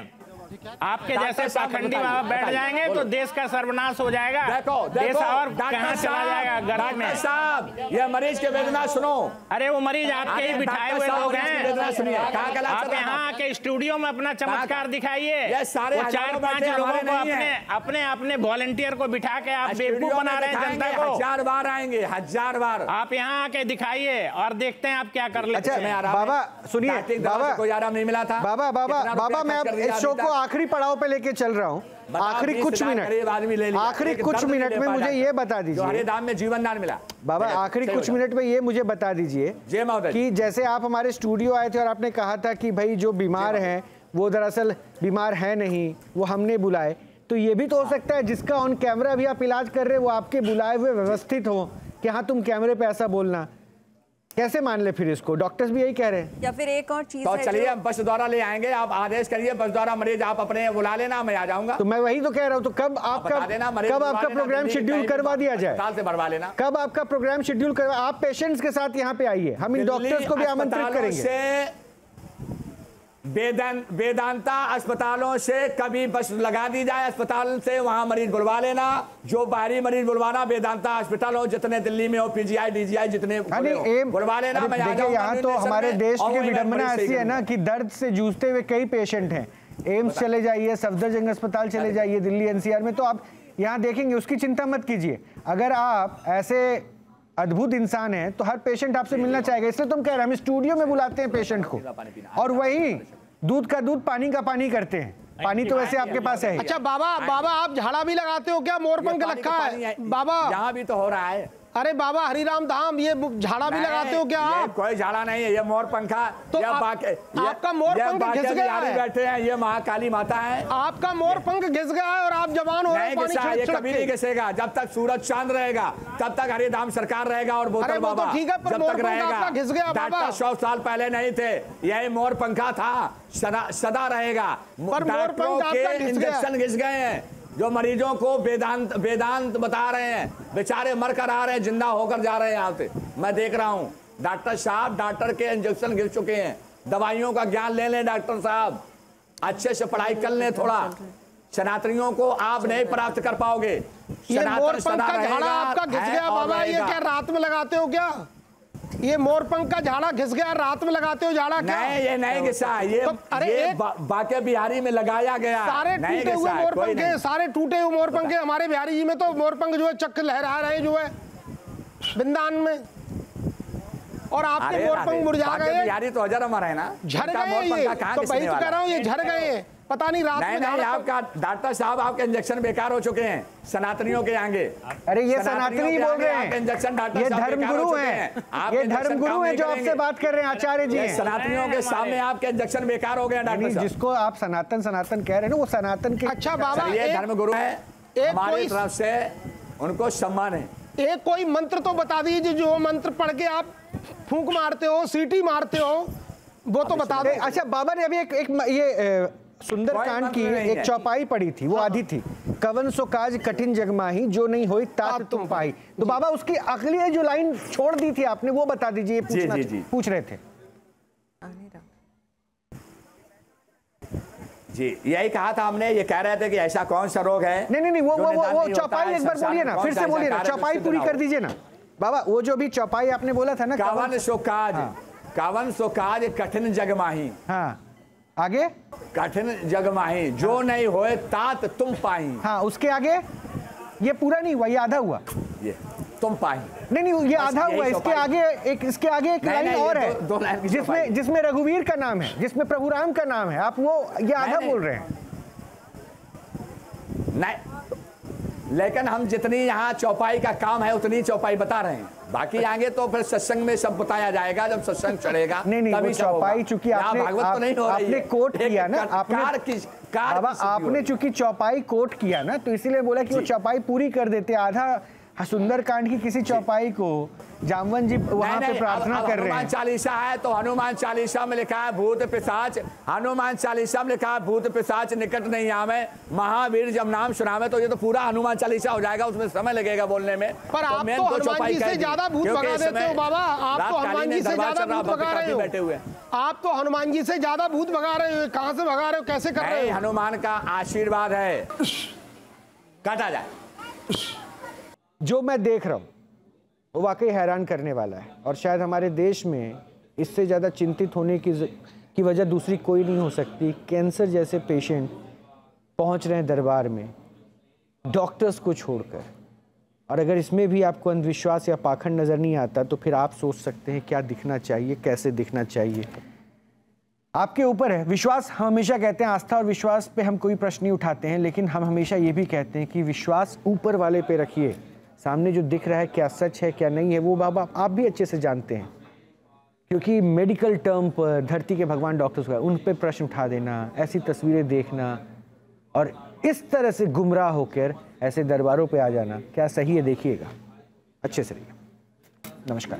आपके जैसे पाखंडी बाबा बैठ जाएंगे तो देश का सर्वनाश हो जाएगा। देश और कहां चला जाएगा? गर्भ में।
साहब ये मरीज के वेदना सुनो।
अरे वो मरीज आपके ही बिठाए हुए लोग हैं। आप यहाँ आके स्टूडियो में अपना चमत्कार दिखाइए। वो 4-5 लोगों को अपने वॉलंटियर को बिठा के आप बेवकूफ बना रहे हैं जनता को।
1000 बार आएंगे, 1000 बार।
आप यहाँ आके दिखाइए और देखते हैं आप क्या कर लेते हैं।
बाबा सुनिए, बाबा
कोई आराम नहीं मिला था।
बाबा मैं अब इस शो को आखिरी पड़ाव पे लेके चल रहा हूँ। आखिरी कुछ मिनट में मुझे ये बता दीजिए,
हरिदाम में जीवन दान मिला।
बाबा आखिरी कुछ मिनट में ये मुझे बता दीजिए कि जैसे आप हमारे स्टूडियो आए थे और आपने कहा था कि भाई जो बीमार हैं वो दरअसल बीमार है नहीं, वो हमने बुलाए, तो ये भी तो हो सकता है जिसका ऑन कैमरा भी आप इलाज कर रहे हैं वो आपके बुलाए हुए व्यवस्थित हो कि हाँ तुम कैमरे पे ऐसा बोलना। कैसे मान ले फिर इसको? डॉक्टर्स भी यही कह रहे हैं।
या फिर एक और चीज
तो चलिए हम बस द्वारा ले आएंगे, आप आदेश करिए, बस द्वारा मरीज आप अपने बुला लेना, मैं आ जाऊंगा।
तो मैं वही तो कह रहा हूँ, तो कब आपका प्रोग्राम शेड्यूल करवा दिया जाए?
से भरवा लेना।
कब आपका प्रोग्राम शेड्यूल करवा? आप पेशेंट्स के साथ यहाँ पे आइए, हम इन डॉक्टर्स को भी आमंत्रित करेंगे।
वेदांता अस्पतालों से कभी बस लगा दी जाए, अस्पताल से वहां मरीज बुलवा लेना, जो बाहरी मरीज बुलवाना वेदांता अस्पताल हो, जितने दिल्ली में हो, पीजीआई डीजीआई जितने बुलवा लेना। मैं
देखिए यहाँ तो हमारे देश की विडंबना ऐसी है ना कि दर्द से जूझते हुए कई पेशेंट हैं। एम्स चले जाइए, सफदरजंग अस्पताल चले जाइए, दिल्ली एनसीआर में, तो आप यहाँ देखेंगे, उसकी चिंता मत कीजिए। अगर आप ऐसे अद्भुत इंसान हैं तो हर पेशेंट आपसे मिलना चाहेगा, इसलिए तुम कह रहे हैं हम स्टूडियो में बुलाते हैं पेशेंट को और वही दूध का दूध पानी का पानी करते हैं। पानी तो वैसे आपके पास है।
अच्छा बाबा आप झाड़ा भी लगाते हो क्या? मोरपंख रखा है बाबा?
यहाँ भी तो हो रहा है।
अरे बाबा हरिराम धाम ये झाड़ा भी लगाते हो क्या आप?
कोई झाड़ा नहीं है, ये मोर पंखा।
तो आपका मोर पंख घिस गया है।
बैठे हैं, ये महाकाली माता है।
आपका मोर पंख घिस गया है और आप जवान हो रहे हैं।
ये कभी नहीं घिसेगा, जब तक सूरज चांद रहेगा तब तक हरिधाम सरकार रहेगा और बोतल बाबा
ठीक है, पर मोर पंख आपका घिस गया बाबा।
100 साल पहले नहीं थे, यही मोर पंखा था, सदा रहेगा।
पर मोर पंख आपका
इंजेक्शन घिस गए हैं, जो मरीजों को वेदांत बता रहे हैं, बेचारे मर कर आ रहे हैं, जिंदा होकर जा रहे हैं यहाँ से। मैं देख रहा हूँ डॉक्टर साहब, डॉक्टर के इंजेक्शन गिर चुके हैं। दवाइयों का ज्ञान ले लें डॉक्टर साहब, अच्छे से पढ़ाई कर लें थोड़ा। शरणार्थियों को आप नहीं प्राप्त कर पाओगे।
ये मोरपंख का झाड़ा आपका घिस गया बाबा, ये क्या रात में लगाते हो क्या? ये मोरपंख का झाड़ा घिस गया, रात में लगाते हो झाड़ा क्या?
नहीं, ये नहीं घिसा, ये बाके बिहारी में लगाया गया।
सारे टूटे हुए मोरपंख है, सारे टूटे हुए मोरपंख है। हमारे बिहारी जी में तो मोरपंख जो है चक्र लहरा रहे जो है वृंदावन में। और आपके मोरपंख मुरझा गए।
बिहारी तो हजार हमारा है ना,
झड़ गए ये, तो वही तो कह रहा हूँ, ये झड़ गए हैं। पता नहीं रात में
नहीं, आपका डॉक्टर साहब आपके इंजेक्शन बेकार हो चुके हैं सनातनियों के आगे।
अरे ये सनातनी बोल रहे हैं,
इंजेक्शन डॉक्टर
ये धर्मगुरु हैं, ये धर्मगुरु हैं जो आपसे बात कर रहे हैं, आचार्य जी।
सनातनियों के सामने आपके इंजेक्शन बेकार हो गए डॉक्टर साहब।
जिसको आप सनातन सनातन कह रहे हैं ना, वो सनातन के।
अच्छा बाबा,
ये धर्मगुरु है, हमारी तरफ से उनको सम्मान है।
एक कोई मंत्र तो बता दीजिए, जो मंत्र पढ़ के आप फूंक मारते हो, सीटी मारते हो, वो तो बता दो।
अच्छा बाबा ने अभी एक ये सुंदरकांड की एक चौपाई पढ़ी थी, वो आधी थी, कवन सो काज कठिन जगमाही जो नहीं होई तात तुम पाई। तो बाबा उसकी अगली जो लाइन छोड़ दी थी आपने, वो बता दीजिए, पूछ रहे थे
जी। यही कहा था हमने, ये कह रहे थे कि ऐसा कौन सा रोग है।
नहीं, वो चौपाई एक बार बोलिए ना, फिर से बोलिए ना, चौपाई पूरी कर दीजिए ना बाबा। वो जो भी चौपाई आपने बोला था ना,
कवन सो काज, कवन सो काज कठिन जगमाही।
हाँ, आगे
कठिन जगमाही जो नहीं होए तात तुम पाई।
हाँ, उसके आगे ये पूरा नहीं हुआ, ये आधा हुआ,
ये तुम पाई।
नहीं, ये आधा हुआ। इसके आगे एक लाइन और है, जिसमें रघुवीर का नाम है, जिसमें प्रभु राम का नाम है, आप वो ये आधा बोल रहे हैं।
नहीं, लेकिन हम जितनी यहाँ चौपाई का काम है उतनी चौपाई बता रहे हैं, बाकी आगे तो फिर सत्संग में सब बताया जाएगा, जब सत्संग चढ़ेगा।
नहीं, वो चौपाई चूंकि आपने कोट किया ना, आपने चूंकि चौपाई कोट किया ना, तो इसीलिए बोला कि वो चौपाई पूरी कर देते। आधा सुंदरकांड की किसी चौपाई को जामवन जी वहां पे प्रार्थना कर रहे हैं।
हनुमान चालीसा है, तो हनुमान चालीसा में लिखा है भूत पिशाच, हनुमान चालीसा में लिखा है भूत पिशाच निकट नहीं आवे, महावीर जब नाम सुनावे। तो ये तो पूरा हनुमान चालीसा हो जाएगा, उसमें समय लगेगा बोलने में।
पर आप तो हनुमान जी से ज्यादा भूत भगा देते हो बाबा, आप तो हनुमान जी से ज्यादा भूत भगा रहे हो, बैठे हुए आप तो हनुमान जी से ज्यादा भूत भगा रहे हो। कहाँ से भगा रहे हो, कैसे कर रहे हो?
हनुमान का आशीर्वाद है, काटा जाए।
जो मैं देख रहा हूँ वो वाकई हैरान करने वाला है, और शायद हमारे देश में इससे ज़्यादा चिंतित होने की वजह दूसरी कोई नहीं हो सकती। कैंसर जैसे पेशेंट पहुँच रहे हैं दरबार में डॉक्टर्स को छोड़कर, और अगर इसमें भी आपको अंधविश्वास या पाखंड नज़र नहीं आता, तो फिर आप सोच सकते हैं क्या दिखना चाहिए, कैसे दिखना चाहिए, आपके ऊपर है। विश्वास, हम हमेशा कहते हैं आस्था और विश्वास पे हम कोई प्रश्न नहीं उठाते हैं, लेकिन हम हमेशा ये भी कहते हैं कि विश्वास ऊपर वाले पे रखिए। सामने जो दिख रहा है क्या सच है क्या नहीं है, वो बाबा आप भी अच्छे से जानते हैं, क्योंकि मेडिकल टर्म पर धरती के भगवान डॉक्टर्स का उन पे प्रश्न उठा देना, ऐसी तस्वीरें देखना और इस तरह से गुमराह होकर ऐसे दरबारों पे आ जाना क्या सही है? देखिएगा, अच्छे से रहिए। नमस्कार।